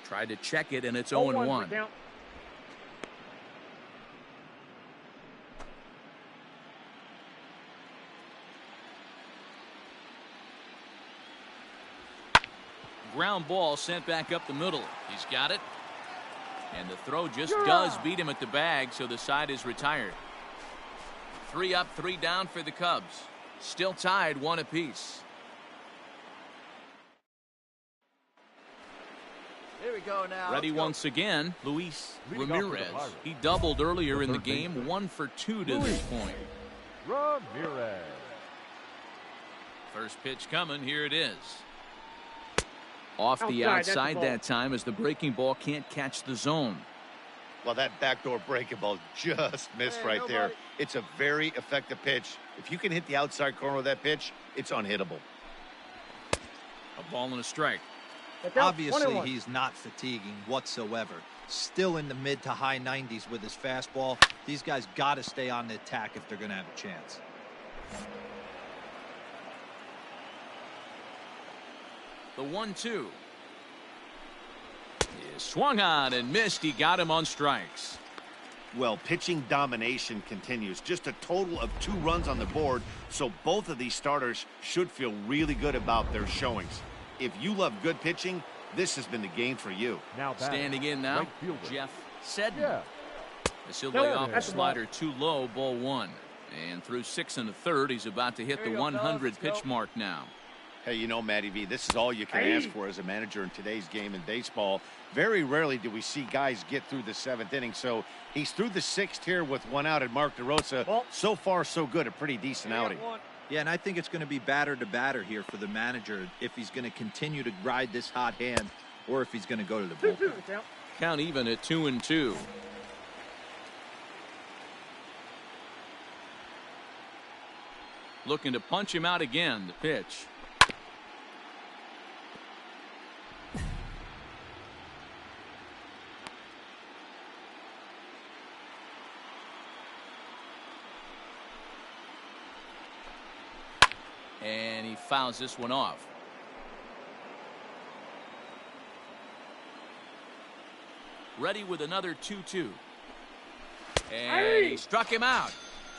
Tried to check it, and it's 0-1. Ground ball sent back up the middle. He's got it. And the throw just does beat him at the bag, so the side is retired. 3 up, 3 down for the Cubs. Still tied 1 apiece. Here we go now. Ready once again, Luis Ramirez. He doubled earlier in the game, 1 for 2 to this point. Ramirez. First pitch coming, here it is. Off the outside that time as the breaking ball can't catch the zone. Well, that backdoor breaking ball just missed right there. It's a very effective pitch. If you can hit the outside corner of that pitch, it's unhittable. A ball and a strike. Obviously, he's not fatiguing whatsoever. Still in the mid to high 90s with his fastball. These guys got to stay on the attack if they're going to have a chance. The 1-2 is swung on and missed. He got him on strikes. Well, pitching domination continues. Just a total of 2 runs on the board, so both of these starters should feel really good about their showings. If you love good pitching, this has been the game for you. Now standing in now, Jeff Sedden. Yeah. Vasily off the slider too low, ball 1. And through 6 1/3, he's about to hit the 100 pitch mark now. Hey, you know, Matty V, this is all you can ask for as a manager in today's game in baseball. Very rarely do we see guys get through the 7th inning. So he's through the 6th here with 1 out, and Mark DeRosa, so far so good, a pretty decent outing. Yeah, and I think it's going to be batter to batter here for the manager if he's going to continue to ride this hot hand or if he's going to go to the bullpen. Count even at 2-2. Looking to punch him out again. The pitch. And he fouls this one off. Ready with another 2-2. And he struck him out.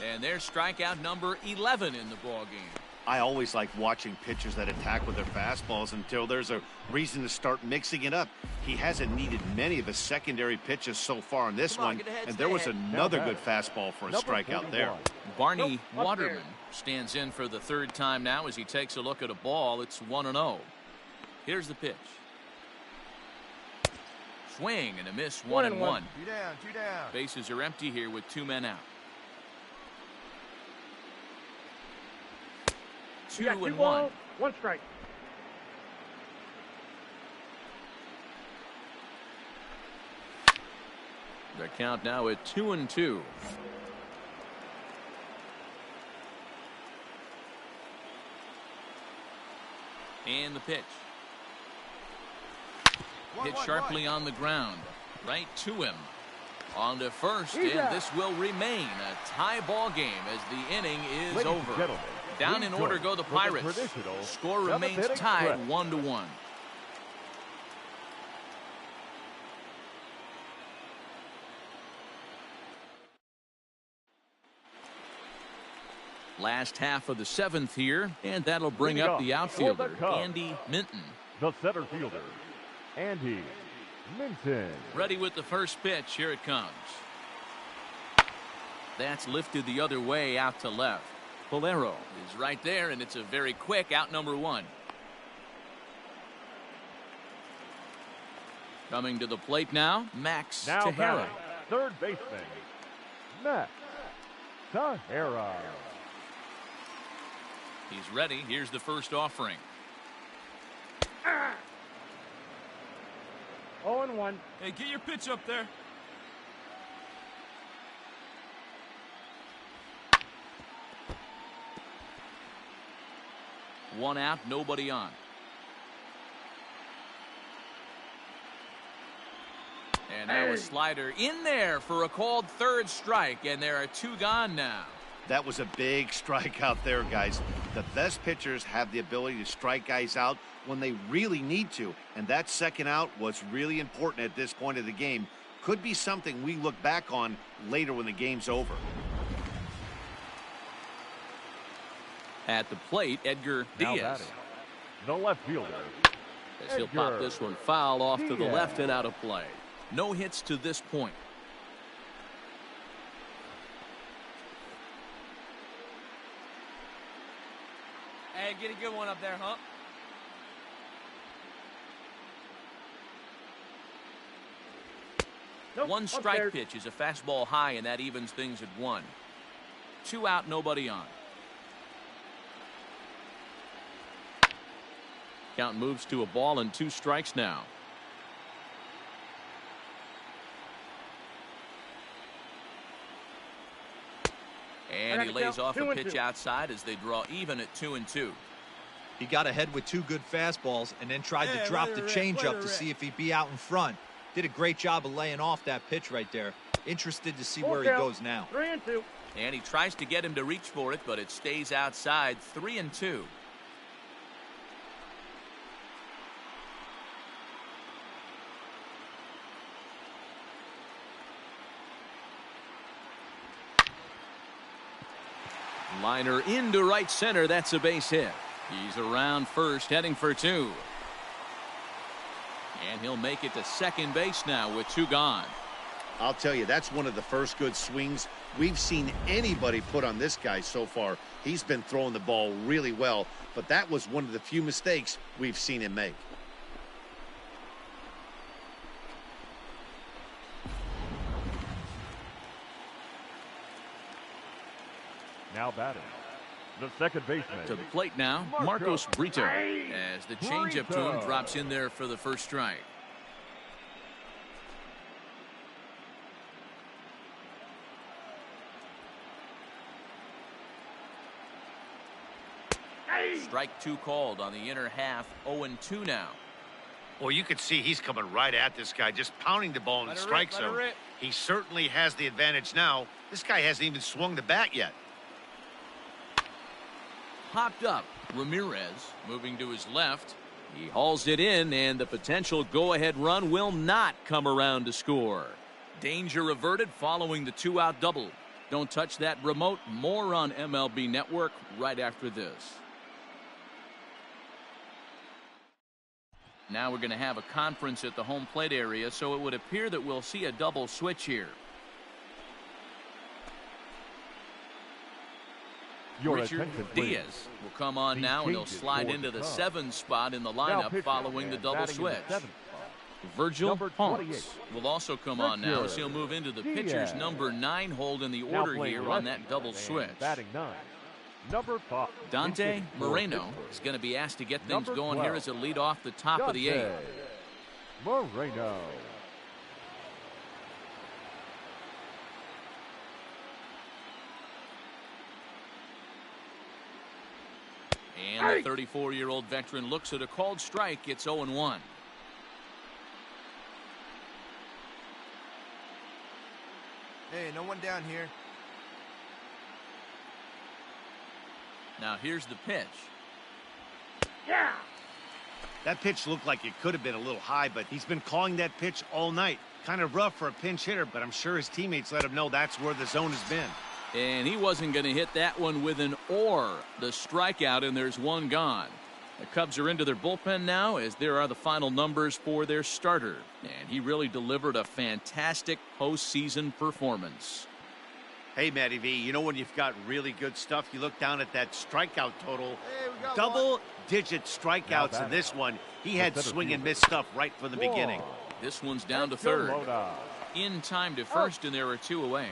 And there's strikeout number 11 in the ball game. I always like watching pitchers that attack with their fastballs until there's a reason to start mixing it up. He hasn't needed many of his secondary pitches so far in this one, and there was another good fastball for a strikeout there. Barney Waterman stands in for the 3rd time now as he takes a look at a ball. It's 1-0. Here's the pitch. Swing and a miss, 1-1. 2 down, 2 down. Bases are empty here with 2 men out. 2-1. 1 strike. The count now at 2-2. And the pitch. Hit sharply on the ground. Right to him. On to first, and this will remain a tie ball game as the inning is over. Down in order go the Pirates. Score remains tied 1-1. Last half of the 7th here, and that'll bring up the outfielder, Andy Minton. The center fielder, Andy Minton. Ready with the first pitch. Here it comes. That's lifted the other way out to left. Polero is right there, and it's a very quick out number 1. Coming to the plate now, Max Tejera. Third baseman, Max Tejera. He's ready. Here's the first offering. 0-1. Hey, get your pitch up there. 1 out, nobody on. And now a slider in there for a called third strike, and there are 2 gone now. That was a big strikeout there, guys. The best pitchers have the ability to strike guys out when they really need to, and that second out was really important at this point of the game. Could be something we look back on later when the game's over. At the plate, Edgar Now Diaz. batting, the left fielder, As he'll pop this one foul off to the left and out of play. No hits to this point. Hey, get a good one up there, Hump. Nope, One up strike there. pitch is a fastball high, and that evens things at 1. 2 out, nobody on. Count moves to a ball and 2 strikes now. And he lays off a pitch outside as they draw even at 2-2. He got ahead with 2 good fastballs and then tried to drop the changeup to see if he'd be out in front. Did a great job of laying off that pitch right there. Interested to see where he goes now. 3-2. And he tries to get him to reach for it, but it stays outside. 3-2. Liner into right center. That's a base hit. He's around first, heading for 2. And he'll make it to second base now with 2 gone. I'll tell you, that's one of the first good swings we've seen anybody put on this guy so far. He's been throwing the ball really well, but that was one of the few mistakes we've seen him make. now batting, the second baseman. To the plate now, Marcos Brito, as the changeup to him drops in there for the first strike. Strike 2 called on the inner half. 0-2 now. Well, you could see he's coming right at this guy, just pounding the ball in the strike zone. He certainly has the advantage now. This guy hasn't even swung the bat yet. Popped up. Ramirez moving to his left. He hauls it in, and the potential go-ahead run will not come around to score. Danger averted following the 2-out double. Don't touch that remote. More on MLB Network right after this. Now we're going to have a conference at the home plate area, so it would appear that we'll see a double switch here. Richard Diaz will come on now, and he'll slide into the 7 spot in the lineup following the double switch. Virgil Ponce will also come on now, as he'll move into the pitcher's number 9 hold in the order here on that double switch. Number 5, Dante Moreno is going to be asked to get things going here as a lead off the top of the 8th. Moreno. And the 34-year-old veteran looks at a called strike. It's 0-1. Hey, no one down here. Now here's the pitch. Yeah. That pitch looked like it could have been a little high, but he's been calling that pitch all night. Kind of rough for a pinch hitter, but I'm sure his teammates let him know that's where the zone has been. And he wasn't going to hit that one with an or. The strikeout, and there's 1 gone. The Cubs are into their bullpen now, as there are the final numbers for their starter. And he really delivered a fantastic postseason performance. Hey, Matty V, you know when you've got really good stuff, you look down at that strikeout total. Hey, we got Double-digit strikeouts in this one. He had swing and miss stuff right from the beginning. This one's down to third. In time to first, and there are 2 away.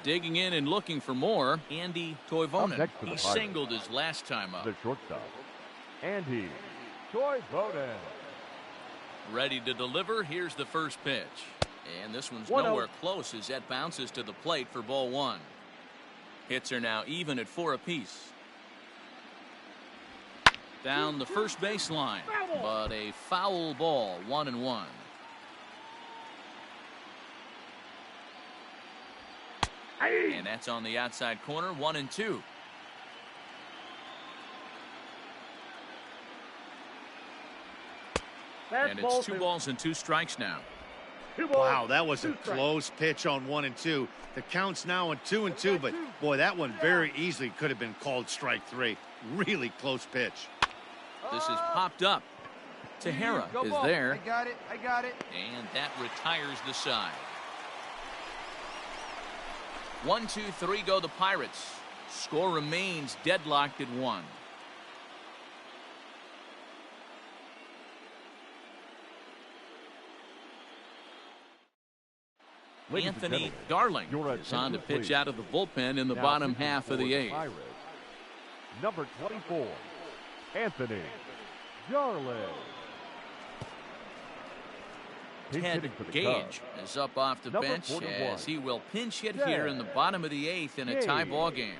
Digging in and looking for more, Andy Toivonen. He singled his last time up. The shortstop, Andy Toivonen. Ready to deliver. Here's the first pitch. And this one's nowhere close as that bounces to the plate for ball 1. Hits are now even at 4 apiece. Down the first baseline, but a foul ball, 1-1. And that's on the outside corner, 1-2. And it's 2 balls and 2 strikes now. Wow, that was a close pitch on 1 and 2. The count's now on 2 and 2, but boy, that one very easily could have been called strike 3. Really close pitch. This is popped up. Tejera is there. I got it. And that retires the side. 1-2-3 go the Pirates. Score remains deadlocked at 1. Anthony Darling is on to pitch out of the bullpen in the bottom half of the 8th. Pirates, number 24, Anthony Darling. Ted Gage is up off the bench as he will pinch hit here in the bottom of the 8th in a tie ball game.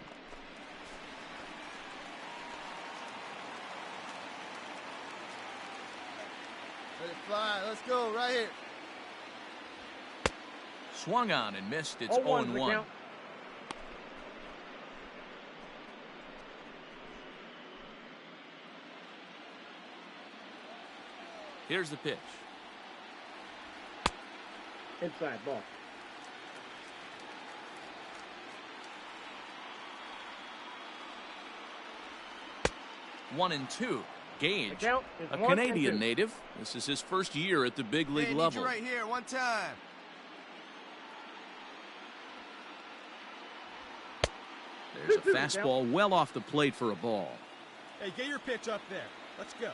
Let it fly. Let's go right here. Swung on and missed. It's 0-1. Here's the pitch. Inside ball. 1-2. Gage, a Canadian native. This is his first year at the big league level. Right here, one time. There's a fastball well off the plate for a ball. Hey, get your pitch up there. Let's go.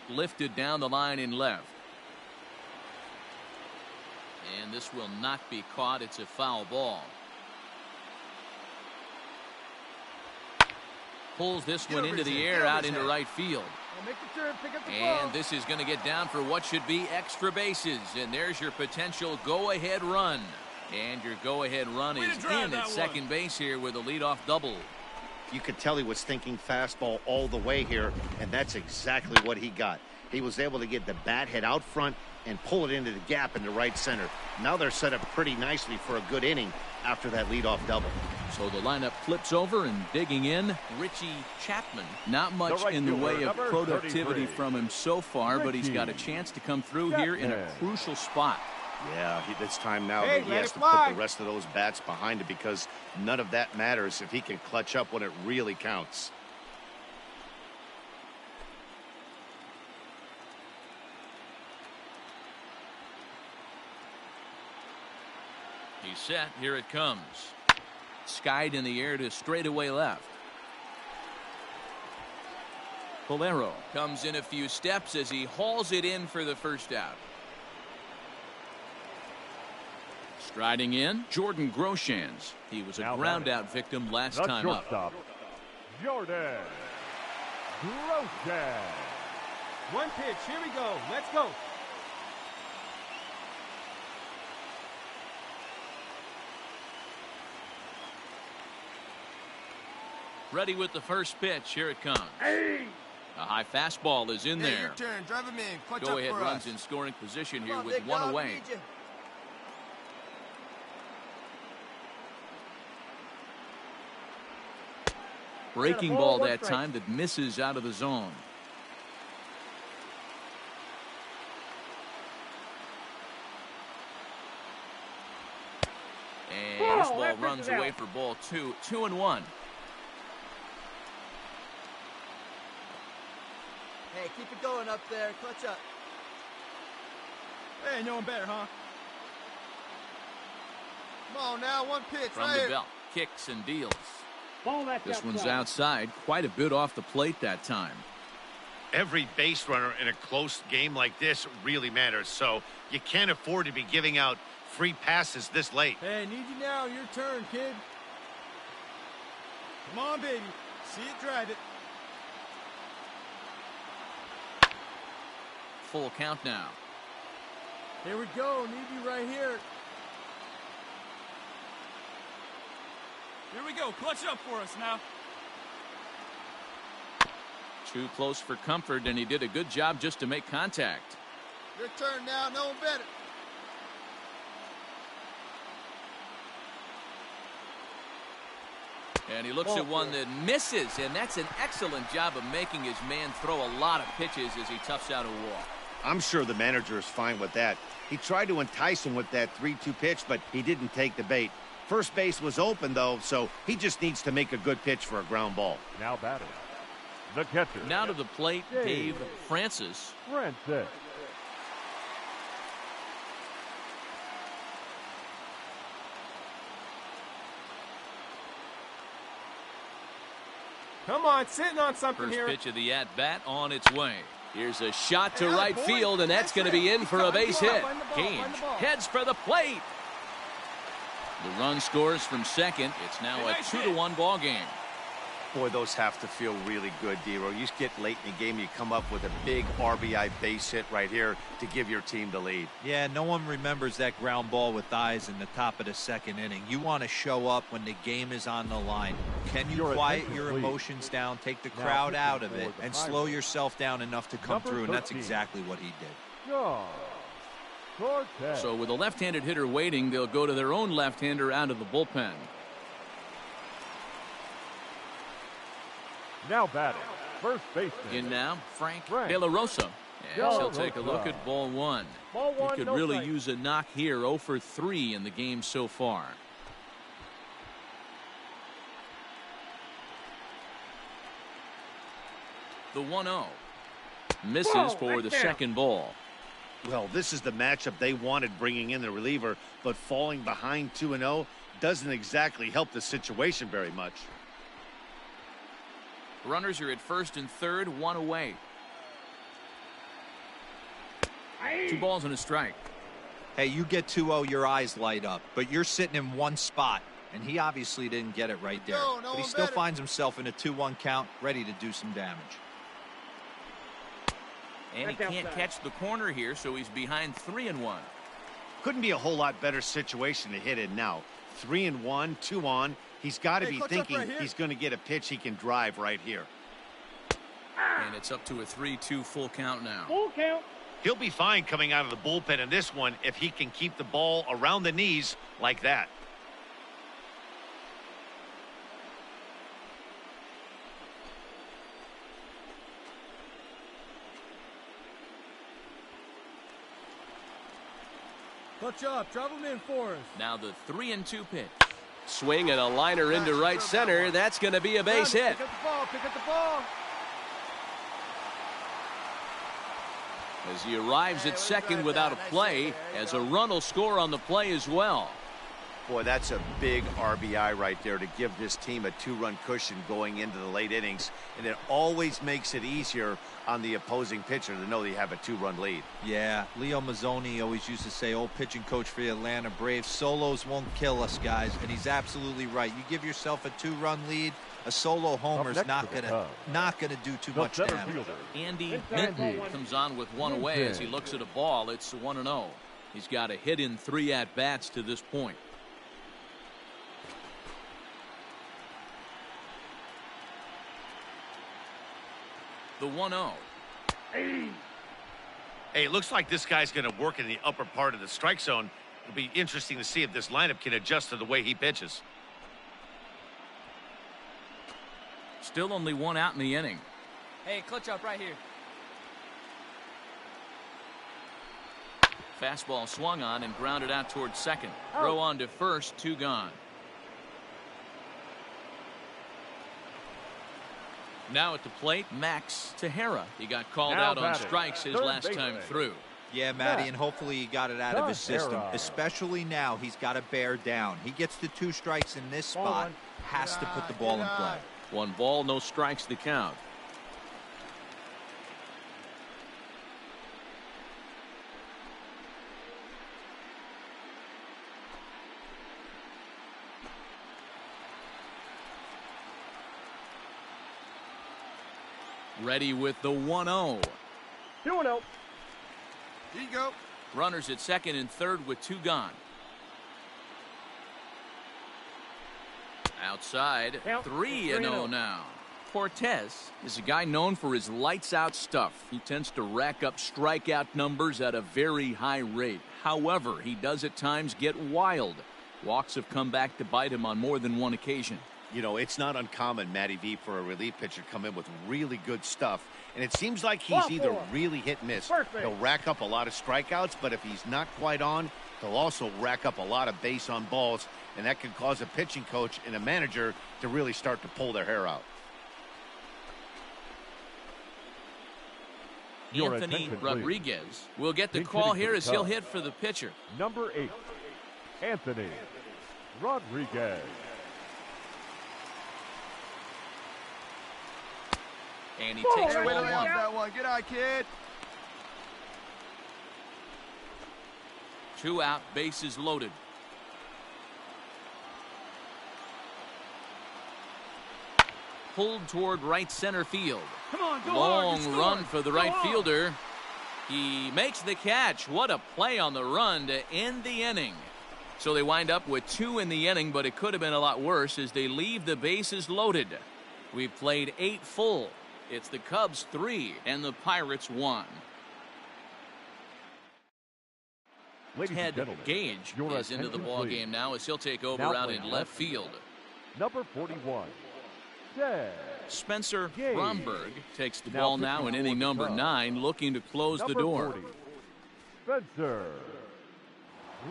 Lifted down the line in left. And this will not be caught. It's a foul ball. Pulls this one into the air out into right field. Make the turn, pick up the and ball. This is going to get down for what should be extra bases. And there's your potential go-ahead run. And your go-ahead run is in at second base here with a leadoff double. You could tell he was thinking fastball all the way here, and that's exactly what he got. He was able to get the bat head out front and pull it into the gap in the right center. Now they're set up pretty nicely for a good inning after that leadoff double. So the lineup flips over and digging in, Richie Chapman. Not much in the way of productivity from him so far, but he's got a chance to come through here in a crucial spot. Yeah, it's time now that he has to put the rest of those bats behind it, because none of that matters if he can clutch up when it really counts. He's set. Here it comes. Skied in the air to straightaway left. Polero comes in a few steps as he hauls it in for the first out. Striding in, Jordan Groshans. He was a ground-out victim last time up. Jordan Groshans. One pitch. Here we go. Let's go. Ready with the first pitch. Here it comes. Hey. A high fastball is in there. Your turn. Drive him in. Clutch Go-ahead up for runs us. in scoring position here Come on, with big one dog, away. we need you. Breaking ball that time that misses out of the zone. And this ball runs away for ball 2. 2-1. Hey, keep it going up there. Clutch up. Hey, no one better, huh? Come on now, one pitch From right the here. belt, kicks and deals. Ball that's This one's outside. outside, quite a bit off the plate that time. Every base runner in a close game like this really matters, so you can't afford to be giving out free passes this late. Hey, need you now. Your turn, kid. Come on, baby. See it, drive it. Full count now. Here we go. Need you right here. Here we go. Clutch up for us now. Too close for comfort, and he did a good job just to make contact. Your turn now. No one better. And he looks at one that misses, and that's an excellent job of making his man throw a lot of pitches as he toughs out a walk. I'm sure the manager is fine with that. He tried to entice him with that 3-2 pitch, but he didn't take the bait. First base was open, though, so he just needs to make a good pitch for a ground ball. Now batting, the catcher. Now to the plate, Dave Francis. Come on, sitting on something First here. pitch of the at-bat on its way. Here's a shot to right field, and that's going to be in for a base hit. Gage heads for the plate. The run scores from second. It's now a 2-1 ball game. Boy, those have to feel really good, D-Row. You get late in the game, you come up with a big RBI base hit right here to give your team the lead. Yeah, no one remembers that ground ball with eyes in the top of the second inning. You want to show up when the game is on the line. Can you quiet your emotions down, take the crowd out of it, and slow yourself down enough to come through? And that's exactly what he did. So with a left-handed hitter waiting, they'll go to their own left-hander out of the bullpen. Now batting, first baseman. In now, Frank De La Rosa. Yes, he'll take a look at ball one. He could really use a knock here. 0 for 3 in the game so far. The 1-0. Misses for the second ball. Well, this is the matchup they wanted, bringing in the reliever, but falling behind 2-0 doesn't exactly help the situation very much. Runners are at first and third, one away. 2 balls and a strike. Hey, you get 2-0, your eyes light up, but you're sitting in one spot, and he obviously didn't get it right there. But he still finds himself in a 2-1 count, ready to do some damage. And he can't catch the corner here, so he's behind 3-1. Couldn't be a whole lot better situation to hit in now. 3-1, 2 on. He's got to be thinking he's going to get a pitch he can drive right here. And it's up to a 3-2 full count now. Full count. He'll be fine coming out of the bullpen in this one if he can keep the ball around the knees like that. Clutch up. Drop him in for us. Now the 3-2 pitch. Swing and a liner into right center. That's going to be a base hit. Pick up the ball. Pick up the ball. As he arrives at second without a play, as a run will score on the play as well. Boy, that's a big RBI right there to give this team a 2-run cushion going into the late innings. And it always makes it easier on the opposing pitcher to know they have a 2-run lead. Yeah, Leo Mazzoni always used to say, old pitching coach for the Atlanta Braves, solos won't kill us, guys. And he's absolutely right. You give yourself a 2-run lead, a solo homer's not gonna do too much damage. Andy Minton comes on with one away as he looks at a ball. It's 1-0. He's got a hit in 3 at-bats to this point. The 1-0. Hey, it looks like this guy's going to work in the upper part of the strike zone. It'll be interesting to see if this lineup can adjust to the way he pitches. Still only 1 out in the inning. Hey, clutch up right here. Fastball swung on and grounded out towards second. Throw on to first, 2 gone. Now at the plate, Max Tejera. He got called out on strikes his last time through. Yeah, Matty, and hopefully he got it out of his system. Especially now, he's got to bear down. He gets the 2 strikes in this spot, has to put the ball in play. 1 ball, no strikes to count. Ready with the 1-0. 2-0. Here you go. Runners at second and third with 2 gone. Outside, Count. 3-0 now. Cortez is a guy known for his lights-out stuff. He tends to rack up strikeout numbers at a very high rate. However, he does at times get wild. Walks have come back to bite him on more than one occasion. You know, it's not uncommon, Matty V, for a relief pitcher to come in with really good stuff. And it seems like he's either really hit miss. He'll rack up a lot of strikeouts, but if he's not quite on, he'll also rack up a lot of base on balls. And that can cause a pitching coach and a manager to really start to pull their hair out. Anthony Rodriguez will get the call here as he'll hit for the pitcher. Number 8, Anthony Rodriguez. And he takes ball one. That one. Get out, kid. 2 out, bases loaded. Pulled toward right center field. Come on, go Long hard, run for the right on. fielder. He makes the catch. What a play on the run to end the inning. So they wind up with 2 in the inning, but it could have been a lot worse as they leave the bases loaded. We've played 8 full. It's the Cubs 3 and the Pirates 1. Ted Gage is into the ball game now as he'll take over out in left field. Number 41, Ted Spencer Gage. Romberg takes the ball now in inning number 9, looking to close the door. 40, Spencer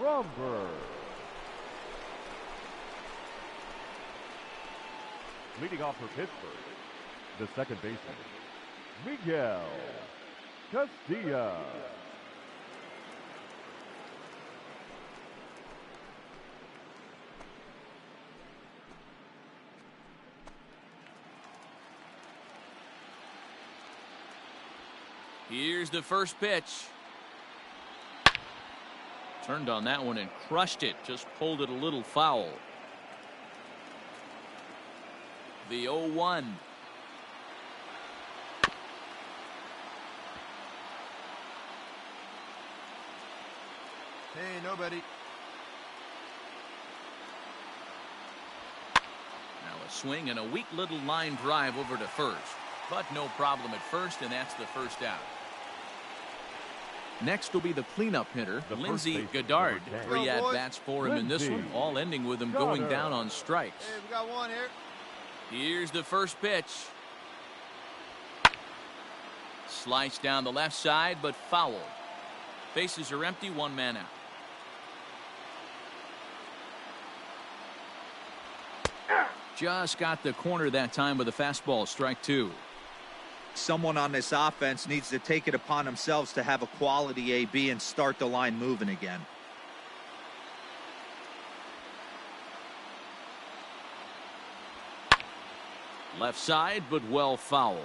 Romberg. Leading off for Pittsburgh, the second baseman, Miguel Castilla. Here's the first pitch. Turned on that one and crushed it. Just pulled it a little foul. The 0-1. Hey, nobody. Now a swing and a weak little line drive over to first. But no problem at first, and that's the first out. Next will be the cleanup hitter, Lindsey Goddard. 3 at-bats for him in this one, all ending with him going down on strikes. Hey, we got one here. Here's the first pitch. Sliced down the left side, but foul. Bases are empty, 1 man out. Just got the corner that time with a fastball, strike 2. Someone on this offense needs to take it upon themselves to have a quality AB and start the line moving again. Left side, but well foul.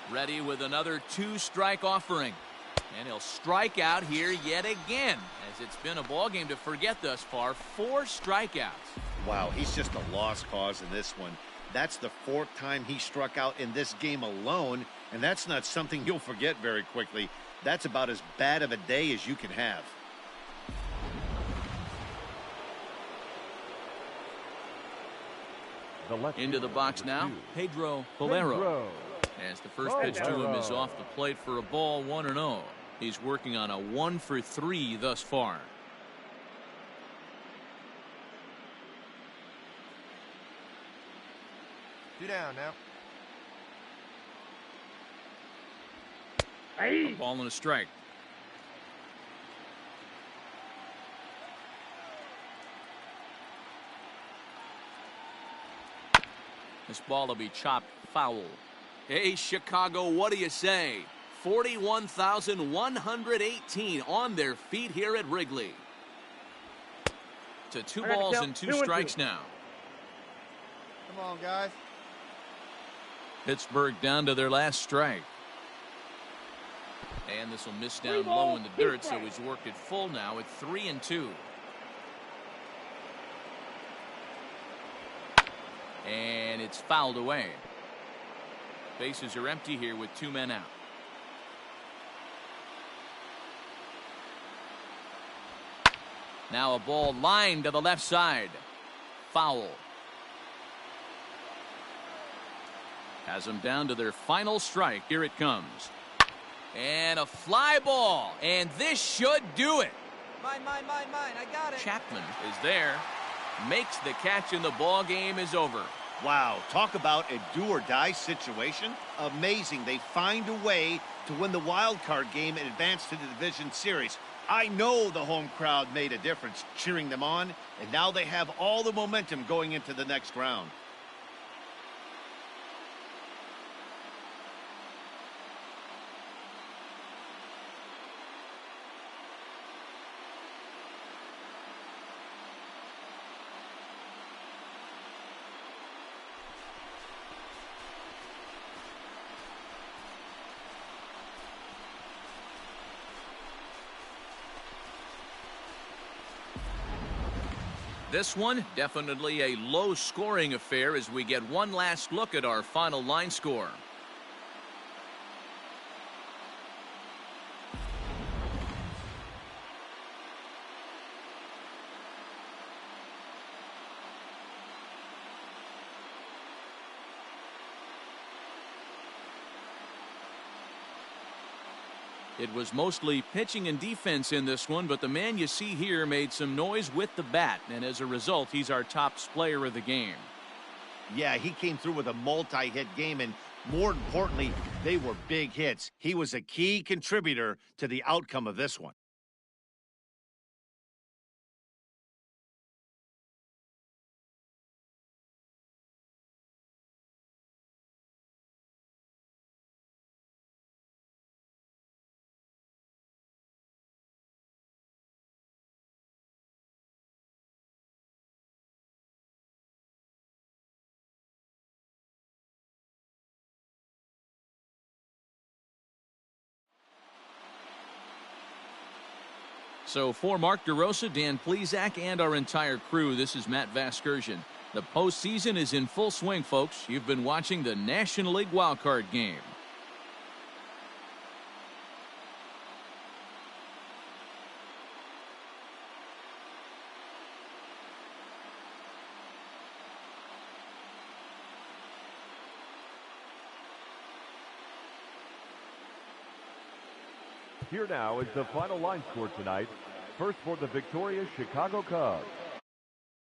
Ready with another 2-strike offering. And he'll strike out here yet again, as it's been a ball game to forget thus far. 4 strikeouts. Wow, he's just a lost cause in this one. That's the 4th time he struck out in this game alone, and that's not something you'll forget very quickly. That's about as bad of a day as you can have. Into the box now, Pedro Valero. As the first pitch to him is off the plate for a ball, 1-0. He's working on a 1-for-3 thus far. Two down now. A ball and a strike. This ball will be chopped foul. Hey, Chicago, what do you say? 41,118 on their feet here at Wrigley. To 2 balls and 2 strikes now. Come on, guys. Pittsburgh down to their last strike. And this will miss down low in the dirt, so he's worked it full now at 3-2. And it's fouled away. Bases are empty here with 2 men out. Now a ball lined to the left side. Foul. Has them down to their final strike. Here it comes. And a fly ball. And this should do it. Mine. I got it. Chapman is there. Makes the catch and the ball game is over. Wow, talk about a do-or-die situation. Amazing. They find a way to win the wild card game and advance to the division series. I know the home crowd made a difference cheering them on, and now they have all the momentum going into the next round. This one, definitely a low-scoring affair as we get one last look at our final line score. It was mostly pitching and defense in this one, but the man you see here made some noise with the bat, and as a result, he's our top player of the game. Yeah, he came through with a multi-hit game, and more importantly, they were big hits. He was a key contributor to the outcome of this one. So for Mark DeRosa, Dan Plesac, and our entire crew, this is Matt Vasgersian. The postseason is in full swing, folks. You've been watching the National League wildcard game. Here now is the final line score tonight. First for the victorious Chicago Cubs,